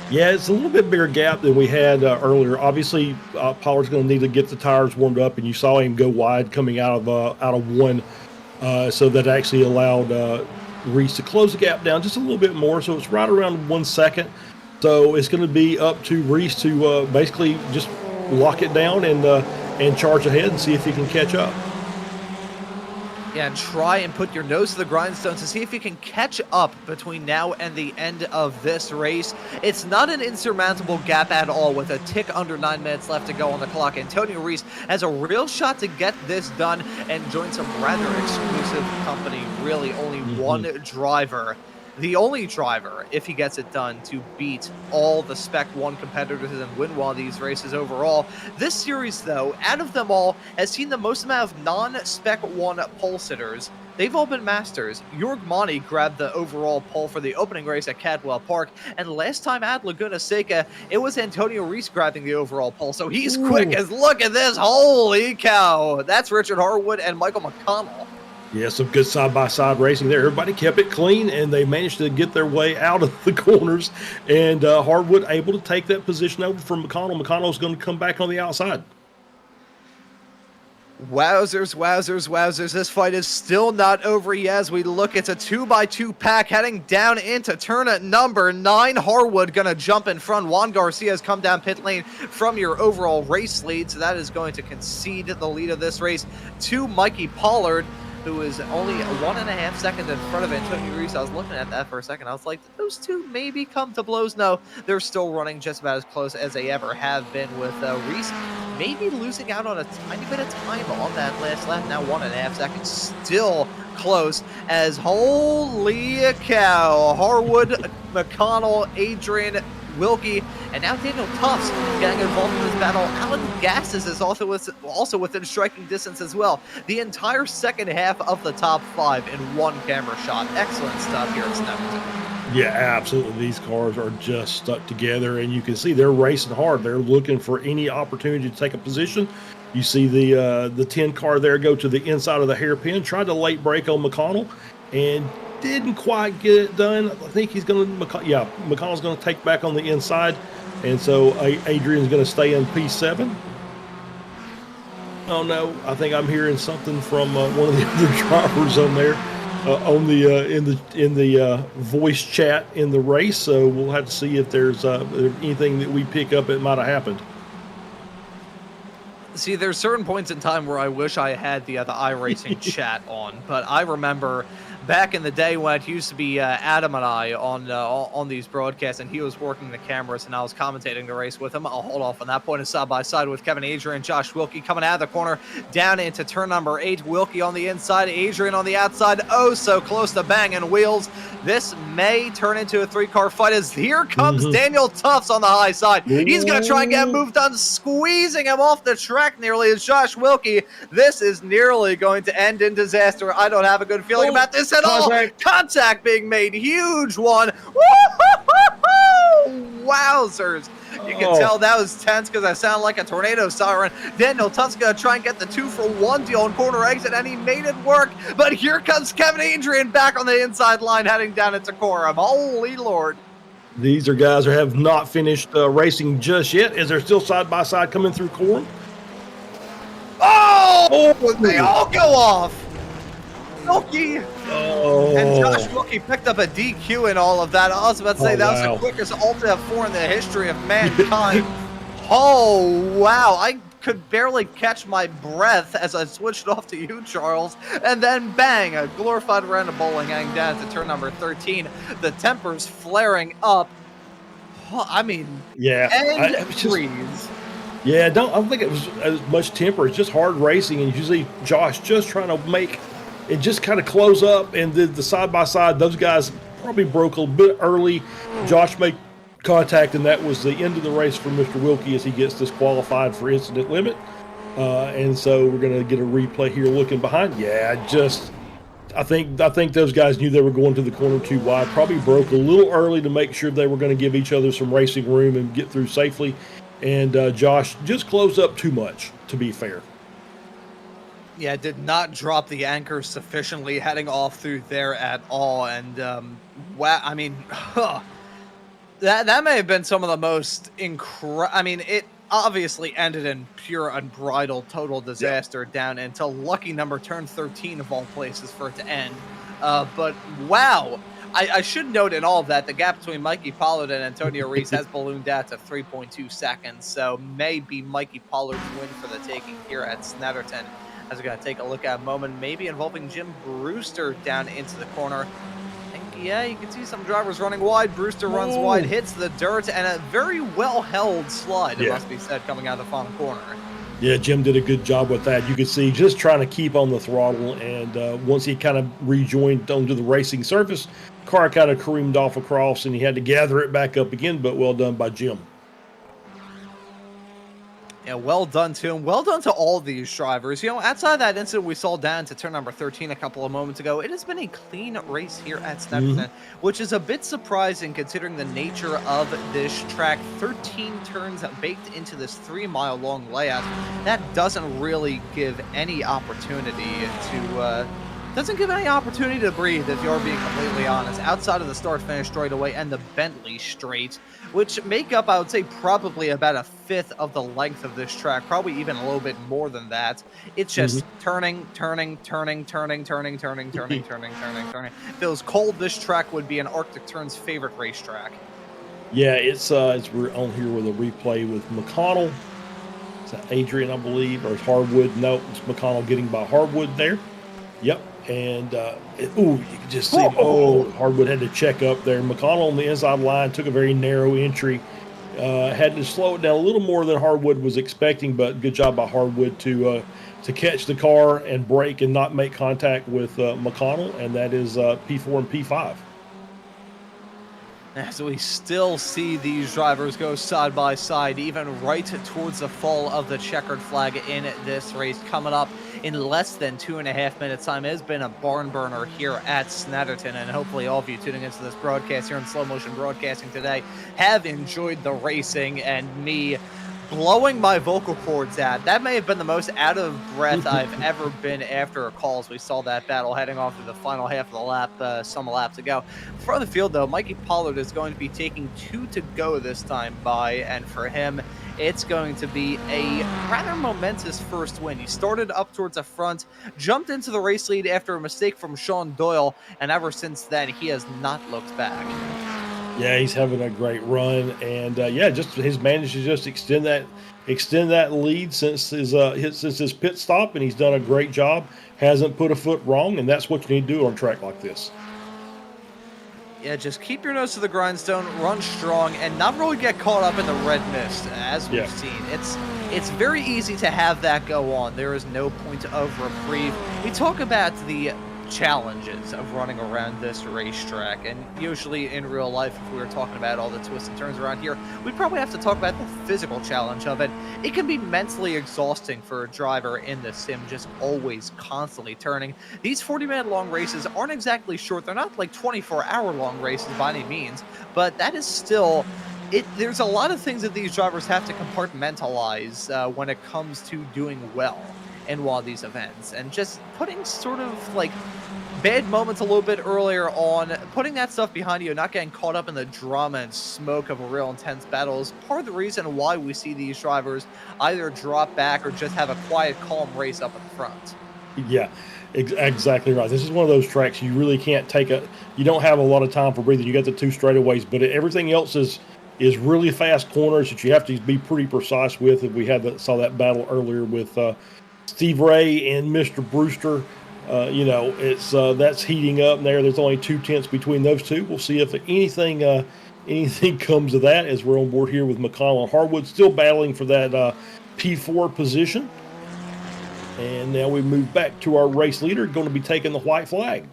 Yeah, it's a little bit bigger gap than we had earlier. Obviously, Pollard's going to need to get the tires warmed up, and you saw him go wide coming out of one, so that actually allowed Reese to close the gap down just a little bit more. So it's right around 1 second. So it's going to be up to Reese to basically just lock it down and charge ahead and see if he can catch up. Yeah, and try and put your nose to the grindstone to see if you can catch up between now and the end of this race. It's not an insurmountable gap at all with a tick under 9 minutes left to go on the clock. Antonio Reese has a real shot to get this done and join some rather exclusive company. Really only one driver. The only driver, if he gets it done, to beat all the Spec 1 competitors and win one of these races overall. This series, though, out of them all, has seen the most amount of non-Spec 1 pole sitters. They've all been Masters. Jorg Monty grabbed the overall pole for the opening race at Cadwell Park, and last time at Laguna Seca, it was Antonio Reese grabbing the overall pole, so he's quick as look at this. Holy cow! That's Richard Harwood and Michael McConnell. Yeah, some good side-by-side racing there. Everybody kept it clean, and they managed to get their way out of the corners. And Harwood able to take that position over from McConnell. McConnell's going to come back on the outside. Wowzers, wowzers, wowzers. This fight is still not over yet as we look. It's a 2x2 pack heading down into turn number 9. Harwood going to jump in front. Juan Garcia has come down pit lane from your overall race lead, so that is going to concede the lead of this race to Mikey Pollard, who is only 1.5 seconds in front of Antonio Reese. I was looking at that for a second. I was like, did those two maybe come to blows? No, they're still running just about as close as they ever have been, with Reese maybe losing out on a tiny bit of time on that last lap. Now 1.5 seconds, still close, as holy cow, Harwood, McConnell, Adrian, Wilkie, and now Daniel Tufts getting involved in this battle. Alan Gassis is also within striking distance as well. The entire second half of the top 5 in one camera shot. Excellent stuff here at Snetterton. Yeah, absolutely. These cars are just stuck together, and you can see they're racing hard. They're looking for any opportunity to take a position. You see the 10 car there go to the inside of the hairpin, tried to late brake on McConnell, and didn't quite get it done. I think he's going to, McConnell's going to take back on the inside, and so Adrian's going to stay in P7. Oh no, I think I'm hearing something from one of the other drivers on there. on the in the voice chat in the race. So we'll have to see if there's anything that we pick up that might have happened. See, there's certain points in time where I wish I had the iRacing chat on, but I remember back in the day when it used to be Adam and I on these broadcasts, and he was working the cameras, and I was commentating the race with him. I'll hold off on that point. Is side by side with Kevin Adrian, Josh Wilkie coming out of the corner down into turn number 8. Wilkie on the inside, Adrian on the outside. Oh, so close to banging wheels. This may turn into a 3-car fight as here comes Daniel Tufts on the high side. He's going to try and get moved on, squeezing him off the track nearly as Josh Wilkie. This is nearly going to end in disaster. I don't have a good feeling about this at all. Contact being made. Huge one. Woo-hoo-hoo-hoo! Wowzers. You can tell that was tense because I sound like a tornado siren. Daniel Tufts going to try and get the 2-for-1 deal on corner exit, and he made it work. But here comes Kevin Adrian back on the inside line heading down into Coram. Holy Lord. These are guys who have not finished racing just yet, as they're still side by side coming through Coram. Oh, they all go off. Wilkie. And Josh Wilkie picked up a DQ in all of that. I was about to say that was the quickest Ultra F4 in the history of mankind. Oh, wow. I could barely catch my breath as I switched off to you, Charles. And then bang, a glorified round of bowling heading down to turn number 13. The tempers flaring up. I mean, yeah. Freeze. Yeah, I don't think it was as much temper. It's just hard racing, and usually Josh just trying to make it just kind of close up, and the side-by-side, those guys probably broke a little bit early. Josh made contact, and that was the end of the race for Mr. Wilkie as he gets disqualified for incident limit. And so we're going to get a replay here looking behind. Yeah, I think those guys knew they were going to the corner too wide, probably broke a little early to make sure they were going to give each other some racing room and get through safely. And Josh just closed up too much, to be fair. Yeah, did not drop the anchor sufficiently heading off through there at all. And, wow, I mean, that may have been some of the most I mean, it obviously ended in pure unbridled total disaster down until lucky number turn 13 of all places for it to end. But, wow. I should note in all of that, the gap between Mikey Pollard and Antonio Reese has ballooned out to 3.2 seconds. So maybe Mikey Pollard's win for the taking here at Snetterton. As we're going to take a look at a moment, maybe involving Jim Brewster down into the corner. And yeah, you can see some drivers running wide. Brewster runs wide, hits the dirt, and a very well-held slide, it must be said, coming out of the final corner. Yeah, Jim did a good job with that. You could see just trying to keep on the throttle, and once he kind of rejoined onto the racing surface, car kind of careened off across, and he had to gather it back up again, but well done by Jim. Yeah, well done to him. Well done to all these drivers. You know, outside of that incident we saw down to turn number 13 a couple of moments ago, it has been a clean race here at Snetterton, which is a bit surprising considering the nature of this track. 13 turns baked into this 3-mile-long layout. That doesn't really give any opportunity to breathe, if you're being completely honest, outside of the start-finish straightaway and the Bentley straight, which make up, I would say, probably about a fifth of the length of this track, probably even a little bit more than that. It's just turning. Feels cold. This track would be an Arctic Turn's favorite racetrack. Yeah, it's we're on here with a replay with McConnell. Is that Adrian, I believe, or is Hardwood? No, it's McConnell getting by Hardwood there. Yep. And, you can just see, Hardwood had to check up there. McConnell on the inside line took a very narrow entry. Had to slow it down a little more than Hardwood was expecting, but good job by Hardwood to catch the car and brake and not make contact with McConnell, and that is P4 and P5. As we still see these drivers go side by side, even right towards the fall of the checkered flag in this race coming up in less than 2.5 minutes time. It has been a barn burner here at Snetterton, and hopefully all of you tuning into this broadcast here in Slow Motion Broadcasting today have enjoyed the racing and me blowing my vocal cords out. That may have been the most out of breath I've ever been after a call, as we saw that battle heading off to the final half of the lap, some laps ago. For the field, though, Mikey Pollard is going to be taking 2 to go this time by, and for him, it's going to be a rather momentous first win. He started up towards the front, jumped into the race lead after a mistake from Sean Doyle, and ever since then, he has not looked back. Yeah, he's having a great run, and yeah, just he's managed to just extend that lead since his pit stop, and he's done a great job. Hasn't put a foot wrong, and that's what you need to do on a track like this. Yeah, just keep your nose to the grindstone, run strong, and not really get caught up in the red mist, as we've seen. It's very easy to have that go on. There is no point of reprieve. We talk about the challenges of running around this racetrack, and usually in real life, if we were talking about all the twists and turns around here, we'd probably have to talk about the physical challenge of it. It can be mentally exhausting for a driver in the sim, just always constantly turning. These 40-minute long races aren't exactly short. They're not like 24-hour long races by any means, but that is still there's a lot of things that these drivers have to compartmentalize when it comes to doing well in one of these events, and just putting sort of like bad moments a little bit earlier on, putting that stuff behind you, not getting caught up in the drama and smoke of a real intense battle is part of the reason why we see these drivers either drop back or just have a quiet, calm race up at the front. Yeah, exactly right. This is one of those tracks you really can't you don't have a lot of time for breathing. You got the two straightaways, but everything else is really fast corners that you have to be pretty precise with. And we saw that battle earlier with Steve Ray and Mr. Brewster. That's heating up there. There's only 2/10 between those two. We'll see if anything comes of that as we're on board here with McConnell and Harwood still battling for that P4 position. And now we move back to our race leader, going to be taking the white flag.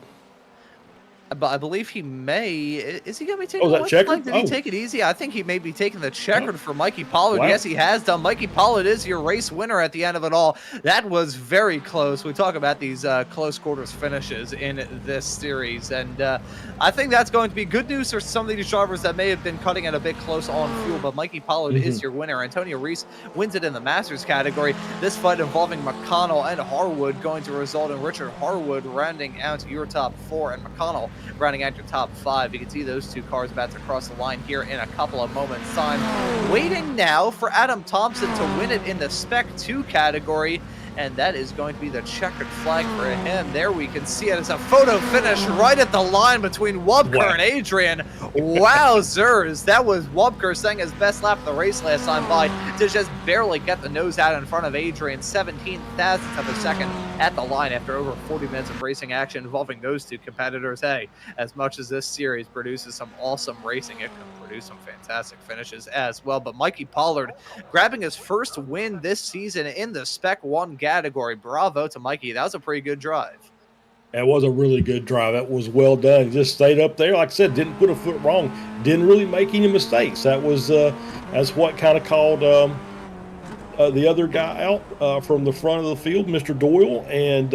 But I believe he may. Is he going to be taking that the white checkered? flag? Did he take it easy? I think he may be taking the checkered for Mikey Pollard. Wow. Yes, he has done. Mikey Pollard is your race winner at the end of it all. That was very close. We talk about these close quarters finishes in this series, and I think that's going to be good news for some of these drivers that may have been cutting it a bit close on fuel, but Mikey Pollard is your winner. Antonio Reese wins it in the Masters category. This fight involving McConnell and Harwood going to result in Richard Harwood rounding out your top 4 and McConnell rounding out your top 5. You can see those two cars about to cross the line here in a couple of moments' time. Waiting now for Adam Thompson to win it in the Spec 2 category, and that is going to be the checkered flag for him. There we can see it as a photo finish right at the line between Wubker and Adrian. Wowzers. That was Wubker saying his best lap of the race last time by to just barely get the nose out in front of Adrian. 17 thousandths of a second at the line after over 40 minutes of racing action involving those two competitors. Hey, as much as this series produces some awesome racing, it can produce some fantastic finishes as well. But Mikey Pollard grabbing his first win this season in the Spec 1 category. Bravo to Mikey. That was a pretty good drive. That was a really good drive. That was well done. He just stayed up there. Like I said, didn't put a foot wrong. Didn't really make any mistakes. That's what kind of called the other guy out from the front of the field, Mr. Doyle. And,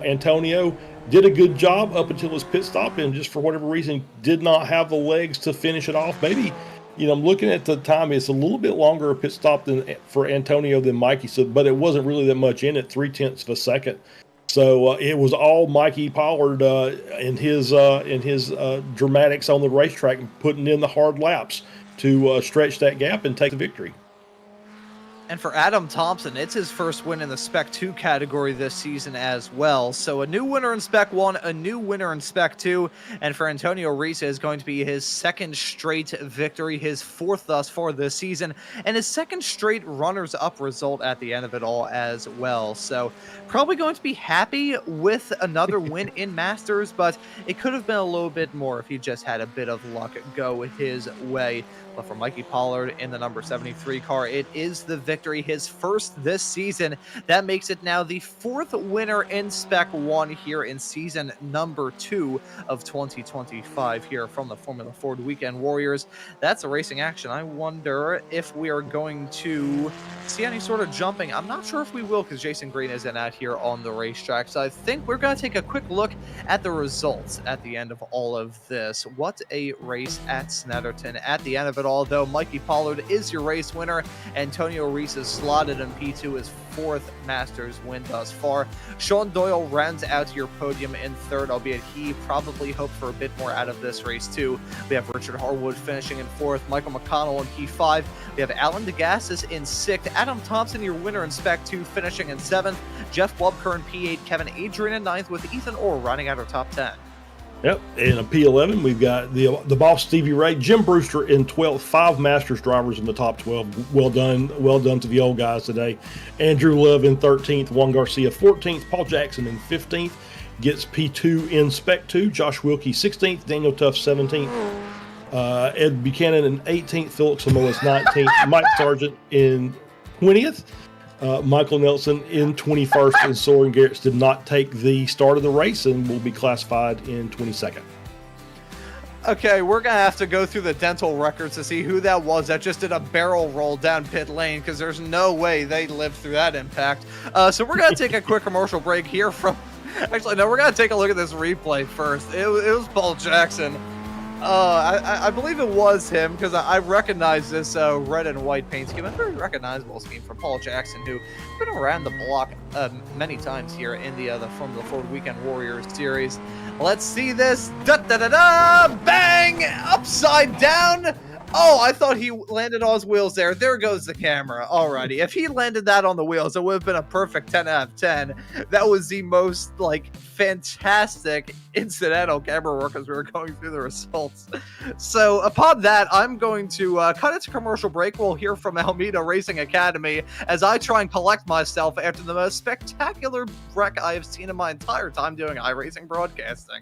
Antonio did a good job up until his pit stop, and just for whatever reason did not have the legs to finish it off. Maybe, I'm looking at the time. It's a little bit longer a pit stop for Antonio than Mikey, but it wasn't really that much in it, 0.3 of a second. So it was all Mikey Pollard in his dramatics on the racetrack and putting in the hard laps to stretch that gap and take the victory. And for Adam Thompson, it's his first win in the Spec 2 category this season as well. So a new winner in Spec 1, a new winner in Spec 2. And for Antonio Reese, is going to be his second straight victory, his 4th thus far this season, and his second straight runners-up result at the end of it all as well. So probably going to be happy with another win in Masters, but it could have been a little bit more if he just had a bit of luck go his way. But for Mikey Pollard in the number 73 car, it is the victory, his first this season. That makes it now the 4th winner in Spec 1 here in season number 2 of 2025 here from the Formula Ford Weekend Warriors. That's the racing action. I wonder if we are going to see any sort of jumping. I'm not sure if we will, because Jason Green isn't out here on the racetrack. So I think we're going to take a quick look at the results at the end of all of this. What a race at Snetterton. At the end of it it all, though. Mikey Pollard is your race winner. Antonio Reese is slotted in P2, his 4th Masters win thus far. Sean Doyle rounds out your podium in 3rd, albeit he probably hoped for a bit more out of this race too. We have Richard Harwood finishing in 4th, Michael McConnell in P5. We have Alan DeGassis in 6th, Adam Thompson, your winner in Spec 2, finishing in 7th, Jeff Blubker in P8, Kevin Adrian in 9th, with Ethan Orr rounding out our top 10. Yep, in a P11, we've got the boss Stevie Ray, Jim Brewster in 12th, 5 Masters drivers in the top 12. Well done to the old guys today. Andrew Love in 13th, Juan Garcia 14th, Paul Jackson in 15th, gets P2 in Spec 2, Josh Wilkie 16th, Daniel Tuff 17th, Ed Buchanan in 18th, Philip Samoas 19th, Mike Sargent in 20th, Michael Nelson in 21st, and Soren Garrett did not take the start of the race and will be classified in 22nd. Okay, we're going to have to go through the dental records to see who that was that just did a barrel roll down pit lane, because there's no way they lived through that impact. So we're going to take a quick commercial break here from... Actually, no, we're going to take a look at this replay first. It was Paul Jackson. I believe it was him, because I recognize this red and white paint scheme. A very recognizable scheme from Paul Jackson, who's been around the block many times here in the Formula Ford Weekend Warriors series. Let's see this. Da-da-da-da! Bang! Upside down! Oh, I thought he landed on his wheels there. There goes the camera. Alrighty. If he landed that on the wheels, it would have been a perfect 10 out of 10. That was the most, fantastic incidental camera work as we were going through the results. So, upon that, I'm going to cut it to commercial break. We'll hear from Almeida Racing Academy as I try and collect myself after the most spectacular wreck I have seen in my entire time doing iRacing broadcasting.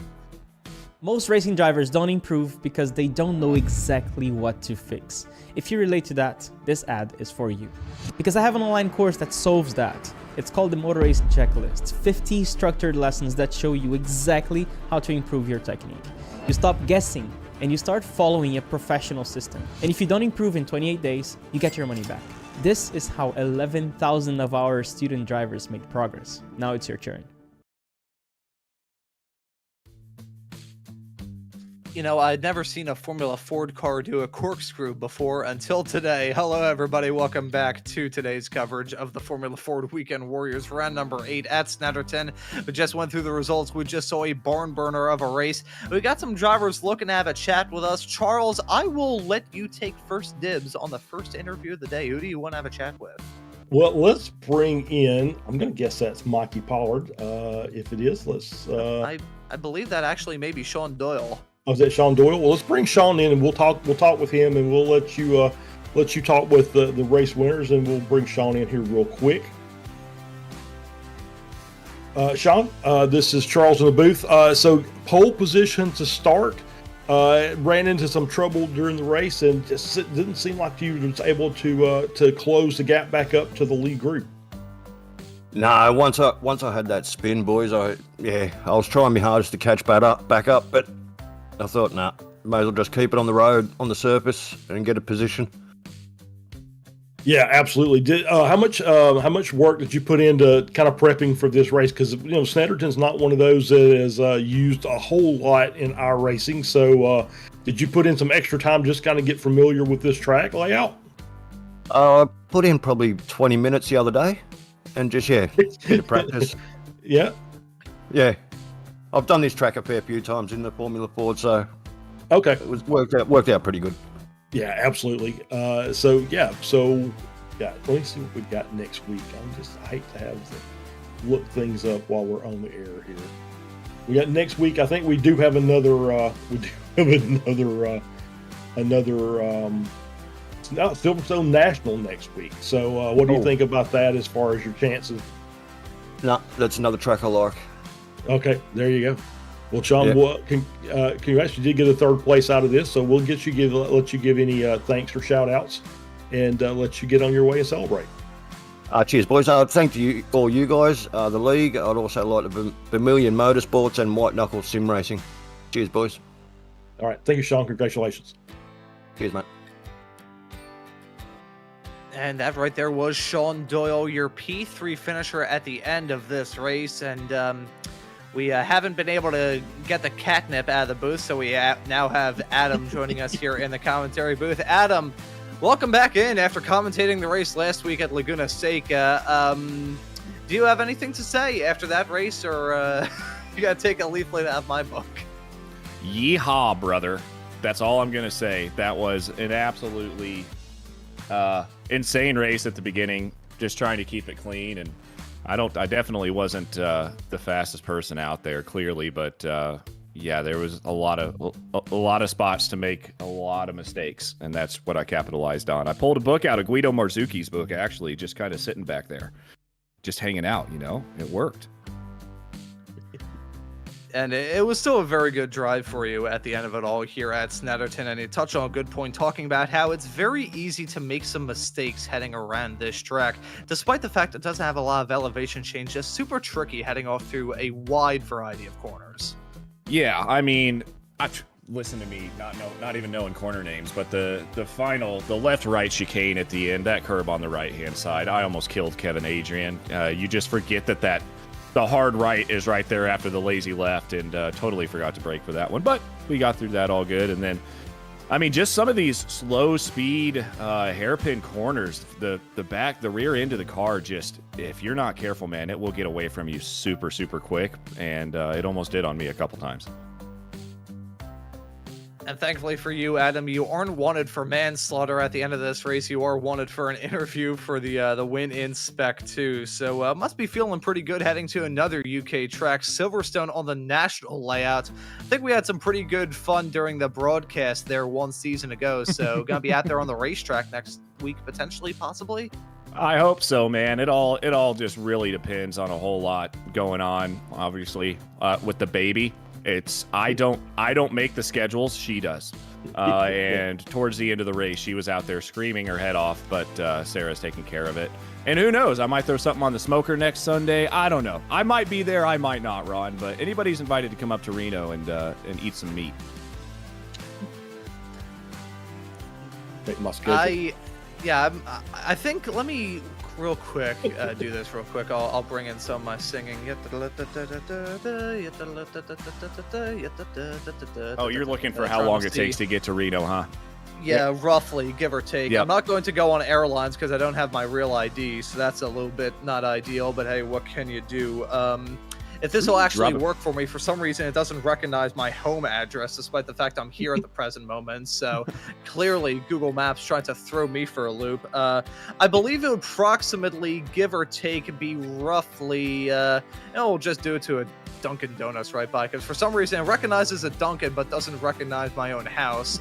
Most racing drivers don't improve because they don't know exactly what to fix. If you relate to that, this ad is for you. Because I have an online course that solves that. It's called the Motor Race Checklist. 50 structured lessons that show you exactly how to improve your technique. You stop guessing and you start following a professional system. And if you don't improve in 28 days, you get your money back. This is how 11,000 of our student drivers make progress. Now it's your turn. You know, I'd never seen a Formula Ford car do a corkscrew before until today. Hello, everybody. Welcome back to today's coverage of the Formula Ford Weekend Warriors, round number 8 at Snetterton. We just went through the results. We just saw a barn burner of a race. We got some drivers looking to have a chat with us. Charles, I will let you take first dibs on the first interview of the day. Who do you want to have a chat with? Well, let's bring in, I'm going to guess that's Mikey Pollard. If it is, let's... I believe that actually may be Sean Doyle. Oh, is that Sean Doyle? Well, let's bring Sean in and we'll talk with him, and we'll let you talk with the race winners, and we'll bring Sean in here real quick. Sean, this is Charles in the booth. So pole position to start, ran into some trouble during the race, and just didn't seem like you was able to close the gap back up to the lead group. No, once I had that spin, boys, I was trying my hardest to catch back up, but I thought, nah, may as well just keep it on the road, on the surface, and get a position. Yeah, absolutely. How much work did you put into kind of prepping for this race? Because Snetterton's not one of those that is used a whole lot in our racing. So, did you put in some extra time just kind of get familiar with this track layout? I put in probably 20 minutes the other day, and just bit of practice. Yeah. I've done this track a fair few times in the Formula Ford, so okay, it was worked out pretty good. Yeah, absolutely. So let me see what we've got next week. I hate to have to look things up while we're on the air here. We got next week. I think we do have another Silverstone National next week. So what do you think about that as far as your chances? No, that's another track I like. Okay, there you go. Well, Sean, congrats! You did get a third place out of this, so we'll let you give any thanks or shout outs, and let you get on your way and celebrate. Cheers, boys. Thank you, all you guys, the league. I'd also like to Vermilion Motorsports and White Knuckle Sim Racing. Cheers, boys. All right, thank you, Sean. Congratulations. Cheers, mate. And that right there was Sean Doyle, your P3 finisher at the end of this race. And We haven't been able to get the catnip out of the booth, so we now have Adam joining us here in the commentary booth. Adam, welcome back in after commentating the race last week at Laguna Seca. Do you have anything to say after that race, or you got to take a leaflet out of my book? Yeehaw, brother. That's all I'm going to say. That was an absolutely insane race at the beginning, just trying to keep it clean. And I definitely wasn't the fastest person out there, clearly, but yeah, there was a lot of spots to make a lot of mistakes, and that's what I capitalized on. I pulled a book out of Guido Marzucchi's book, actually, just kind of sitting back there, just hanging out. It worked. And it was still a very good drive for you at the end of it all here at Snetterton. And you touched on a good point talking about how it's very easy to make some mistakes heading around this track. Despite the fact it doesn't have a lot of elevation change, just super tricky heading off through a wide variety of corners. Yeah, I mean, listen to me, not even knowing corner names, but the left-right chicane at the end, that curb on the right-hand side, I almost killed Kevin Adrian. You just forget that the hard right is right there after the lazy left, and totally forgot to brake for that one. But we got through that all good. And then, I mean, just some of these slow speed hairpin corners, the rear end of the car, just, if you're not careful, man, it will get away from you super, super quick. And it almost did on me a couple times. And thankfully for you, Adam, you aren't wanted for manslaughter at the end of this race. You are wanted for an interview for the win in Spec 2. So must be feeling pretty good heading to another UK track, Silverstone on the national layout. I think we had some pretty good fun during the broadcast there one season ago. So gonna be out there on the racetrack next week, potentially, possibly. I hope so, man. It all just really depends on a whole lot going on, obviously, with the baby. I don't make the schedules, she does. And towards the end of the race, she was out there screaming her head off, but Sarah's taking care of it. And who knows, I might throw something on the smoker next Sunday. I don't know. I might be there, I might not, Ron, but anybody's invited to come up to Reno and eat some meat. I think, let me real quick do this real quick. I'll bring in some of my singing. Oh, you're looking for how long it takes to get to Reno, huh? Yeah, roughly, give or take. Yep. I'm not going to go on airlines because I don't have my real ID, so that's a little bit not ideal, but hey, what can you do? If this will actually work for me, for some reason it doesn't recognize my home address, despite the fact I'm here at the present moment. So clearly Google Maps trying to throw me for a loop. I believe it would approximately, give or take, be roughly, we'll just do it to a Dunkin' Donuts right by, because for some reason it recognizes a Dunkin' but doesn't recognize my own house.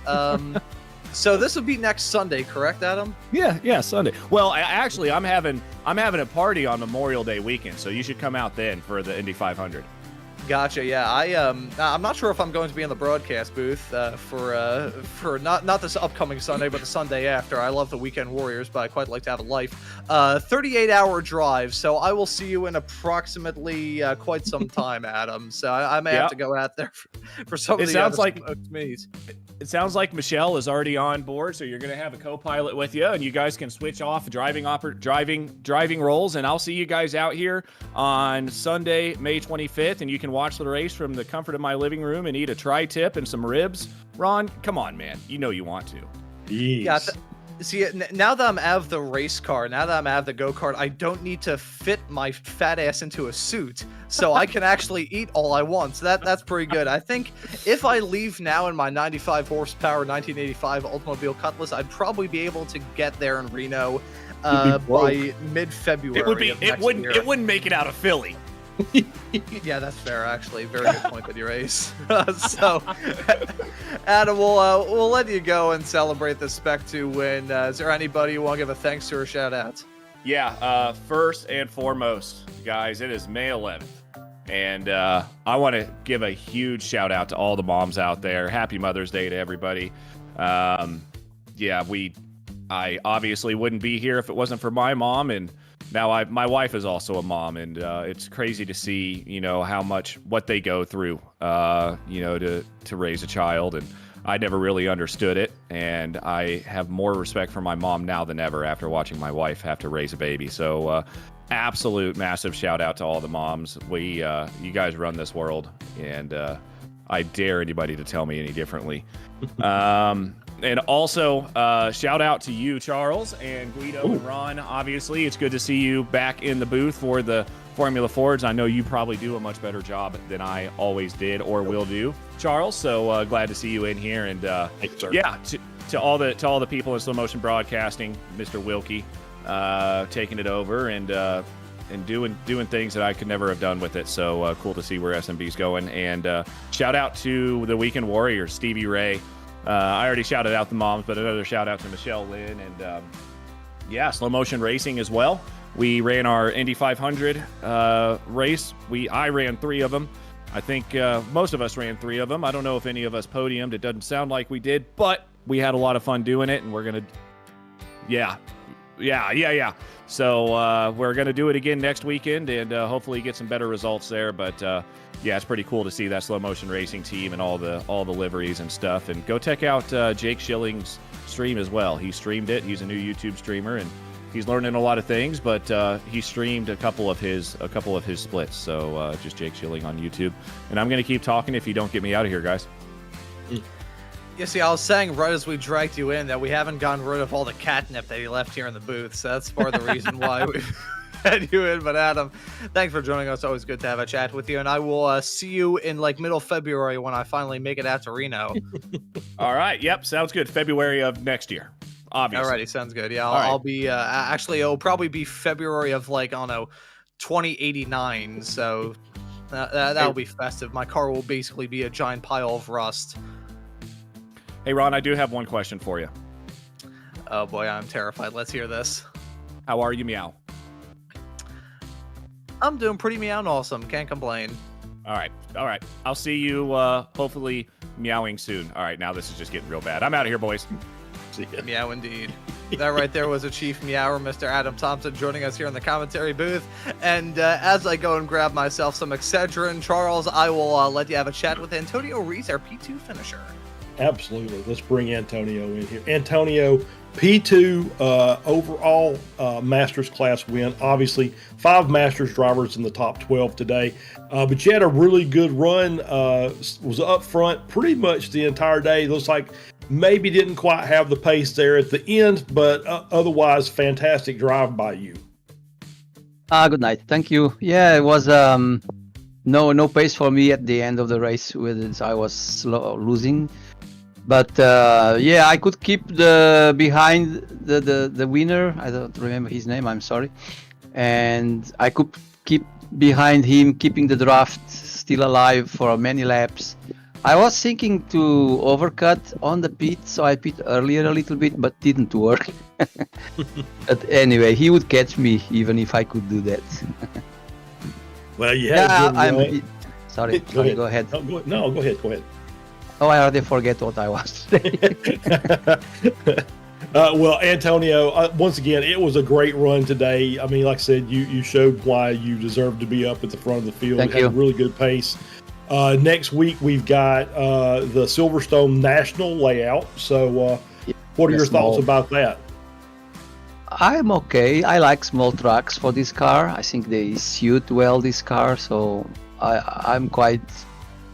So this would be next Sunday, correct, Adam? Yeah, Sunday. Well, actually, I'm having a party on Memorial Day weekend, so you should come out then for the Indy 500. Gotcha. Yeah, I'm not sure if I'm going to be in the broadcast booth for not this upcoming Sunday, but the Sunday after. I love the Weekend Warriors, but I quite like to have a life. 38-hour drive, so I will see you in approximately quite some time, Adam. So I may have to go out there for some of the smoked meats. It sounds like Michelle is already on board, so you're going to have a co-pilot with you, and you guys can switch off driving roles, and I'll see you guys out here on Sunday, May 25th, and you can watch the race from the comfort of my living room and eat a tri-tip and some ribs. Ron, come on, man. You know you want to. Jeez. Yeah, see, now that I'm out of the race car, now that I'm out of the go-kart, I don't need to fit my fat ass into a suit, so I can actually eat all I want. So that's pretty good. I think if I leave now in my 95 horsepower 1985 Oldsmobile Cutlass, I'd probably be able to get there in Reno by mid-February. It wouldn't make it out of Philly. Yeah, that's fair, actually. Very good point that you raise. So, Adam, we'll let you go and celebrate the Spec 2 win. Is there anybody you want to give a thanks to or shout out? Yeah, first and foremost, guys, it is May 11th. And I want to give a huge shout out to all the moms out there. Happy Mother's Day to everybody. I obviously wouldn't be here if it wasn't for my mom, and now my wife is also a mom, and it's crazy to see, how what they go through, to raise a child. And I never really understood it, and I have more respect for my mom now than ever after watching my wife have to raise a baby. So absolute massive shout out to all the moms. You guys run this world, and I dare anybody to tell me any differently. And also, shout out to you, Charles, and Guido and Ron. Obviously, it's good to see you back in the booth for the Formula Fords. I know you probably do a much better job than I always did or will do, Charles. So glad to see you in here. And yeah, to all the people in slow motion broadcasting, Mr. Wilkie, taking it over and doing things that I could never have done with it. So cool to see where SMB's going. And shout out to the Weekend Warriors, Stevie Ray. I already shouted out the moms, but another shout out to Michelle Lynn and yeah, slow motion racing as well. We ran our Indy 500 race. I ran 3 of them. I think most of us ran 3 of them. I don't know if any of us podiumed. It doesn't sound like we did, but we had a lot of fun doing it, and we're gonna, yeah. So we're gonna do it again next weekend, and hopefully get some better results there. But yeah, it's pretty cool to see that slow motion racing team and all the liveries and stuff. And go check out Jake Schilling's stream as well. He streamed it. He's a new YouTube streamer, and he's learning a lot of things. But he streamed a couple of his splits. So just Jake Schilling on YouTube. And I'm gonna keep talking if you don't get me out of here, guys. You see, I was saying right as we dragged you in that we haven't gotten rid of all the catnip that he left here in the booth, so that's part of the reason why we had you in. But Adam, thanks for joining us. Always good to have a chat with you, and I will see you in like middle February when I finally make it out to Reno. All right. Yep. Sounds good. February of next year. Obviously. Alrighty, sounds good. Yeah, I'll be actually it'll probably be February of like, I don't know, 2089. So that'll be festive. My car will basically be a giant pile of rust. Hey, Ron, I do have one question for you. Oh boy, I'm terrified. Let's hear this. How are you, Meow? I'm doing pretty meow and awesome. Can't complain. All right. I'll see you hopefully meowing soon. All right, now this is just getting real bad. I'm out of here, boys. See ya. Meow indeed. That right there was a Chief Meower, Mr. Adam Thompson, joining us here in the commentary booth. And as I go and grab myself some Excedrin, Charles, I will let you have a chat with Antonio Rees, our P2 finisher. Absolutely. Let's bring Antonio in here. Antonio, P2 overall Masters class win. Obviously, 5 Masters drivers in the top 12 today. But you had a really good run. Was up front pretty much the entire day. Looks like maybe didn't quite have the pace there at the end, but otherwise, fantastic drive by you. Good night. Thank you. Yeah, it was no pace for me at the end of the race. I was losing. But yeah, I could keep behind the winner. I don't remember his name. I'm sorry. And I could keep behind him, keeping the draft still alive for many laps. I was thinking to overcut on the pit, so I pit earlier a little bit, but didn't work. But anyway, he would catch me even if I could do that. Well, yeah. Sorry. Go ahead. No, go ahead. Oh, I already forget what I was saying. Well, Antonio, once again, it was a great run today. I mean, like I said, you showed why you deserve to be up at the front of the field. Thank you. you. Had a really good pace. Next week, we've got the Silverstone National layout. So what are your thoughts about that? I'm okay. I like small tracks for this car. I think they suit well this car. So I'm quite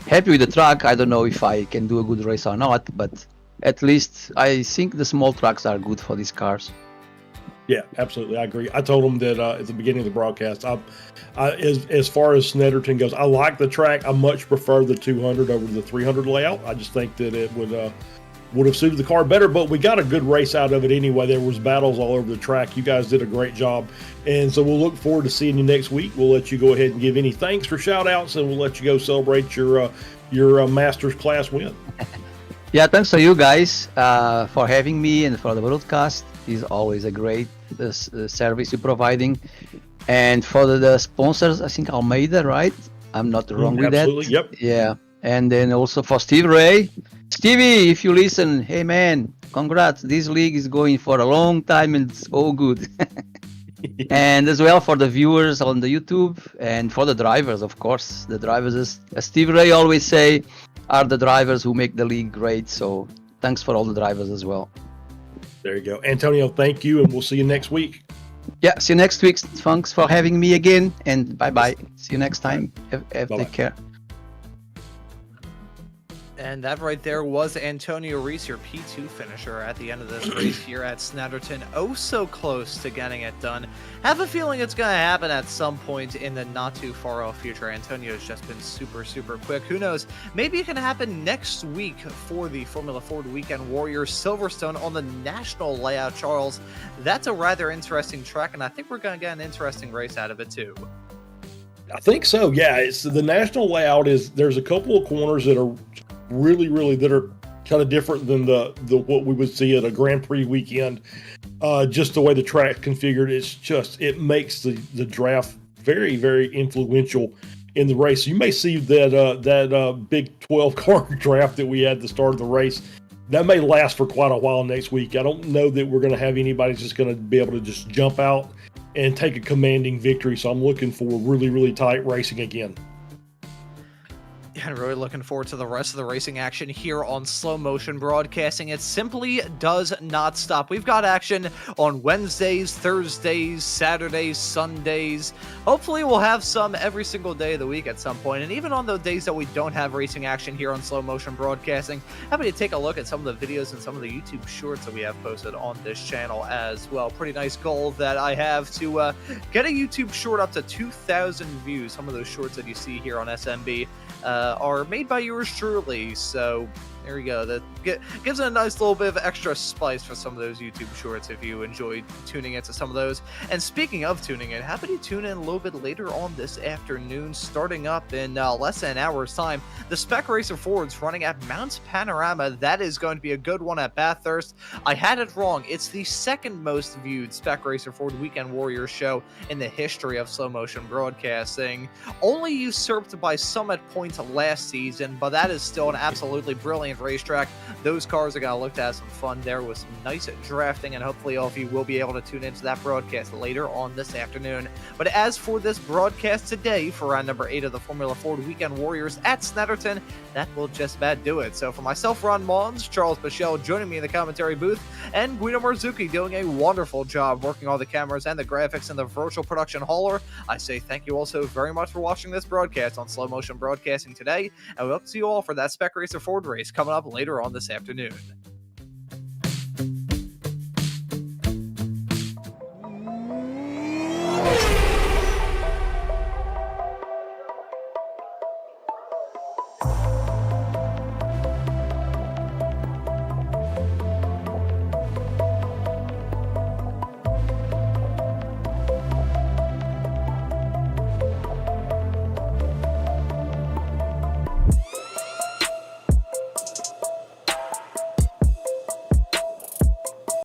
happy with the track. I don't know if I can do a good race or not, but at least I think the small tracks are good for these cars. Yeah, absolutely. I agree. I told them that at the beginning of the broadcast, as far as Snetterton goes, I like the track. I much prefer the 200 over the 300 layout. I just think that it would have suited the car better, but we got a good race out of it anyway. There was battles all over the track. You guys did a great job, and so we'll look forward to seeing you next week. We'll let you go ahead and give any thanks or shout outs, and we'll let you go celebrate your Masters class win. Yeah, thanks to you guys for having me and for the broadcast. It's always a great service you're providing. And for the sponsors, I think Almeida, right? I'm not wrong with absolutely, that. Yep. Yeah. And then also for Steve Ray. Stevie, if you listen, hey man, congrats. This league is going for a long time and it's all good. And as well for the viewers on the YouTube and for the drivers, of course. The drivers, as Steve Ray always say, are the drivers who make the league great. So thanks for all the drivers as well. There you go. Antonio, thank you, and we'll see you next week. Yeah, see you next week. Thanks for having me again, and bye-bye. See you next time. Take care. And that right there was Antonio Reese, your P2 finisher at the end of this race here at Snetterton. Oh, so close to getting it done. Have a feeling it's going to happen at some point in the not too far off future. Antonio's just been super, super quick. Who knows? Maybe it can happen next week for the Formula Ford Weekend Warriors Silverstone on the national layout, Charles. That's a rather interesting track, and I think we're going to get an interesting race out of it too. I think so. Yeah, it's the national layout. There's a couple of corners that are really that are kind of different than the what we would see at a Grand Prix weekend. Just the way the track's configured, it makes the draft very influential in the race. You may see that big 12 car draft that we had at the start of the race. That may last for quite a while next week. I don't know that we're going to have anybody just going to be able to just jump out and take a commanding victory. So I'm looking for really tight racing again. And really looking forward to the rest of the racing action here on Slow Motion Broadcasting. It simply does not stop. We've got action on Wednesdays, Thursdays, Saturdays, Sundays. Hopefully we'll have some every single day of the week at some point. And even on those days that we don't have racing action here on Slow Motion Broadcasting, happy to take a look at some of the videos and some of the YouTube shorts that we have posted on this channel as well. Pretty nice goal that I have to get a YouTube short up to 2,000 views. Some of those shorts that you see here on SMB are made by yours truly, so there you go. That gives it a nice little bit of extra spice for some of those YouTube shorts if you enjoy tuning into some of those. And speaking of tuning in, how about you tune in a little bit later on this afternoon, starting up in less than an hour's time. The Spec Racer Fords running at Maunz Panorama. That is going to be a good one at Bathurst. I had it wrong. It's the second most viewed Spec Racer Ford Weekend Warriors show in the history of slow motion broadcasting. Only usurped by Summit Point last season, but that is still an absolutely brilliant racetrack. Those cars are going to look to have some fun there with some nice drafting, and hopefully all of you will be able to tune into that broadcast later on this afternoon. But as for this broadcast today for round number 8 of the Formula Ford Weekend Warriors at Snetterton, that will just about do it. So for myself, Ron Maunz, Charles Boshell joining me in the commentary booth, and Guido Marzucchi doing a wonderful job working all the cameras and the graphics in the virtual production hauler, I say thank you all so very much for watching this broadcast on Slow Motion Broadcasting today, and we hope to see you all for that Spec Racer Ford race coming up later on this afternoon.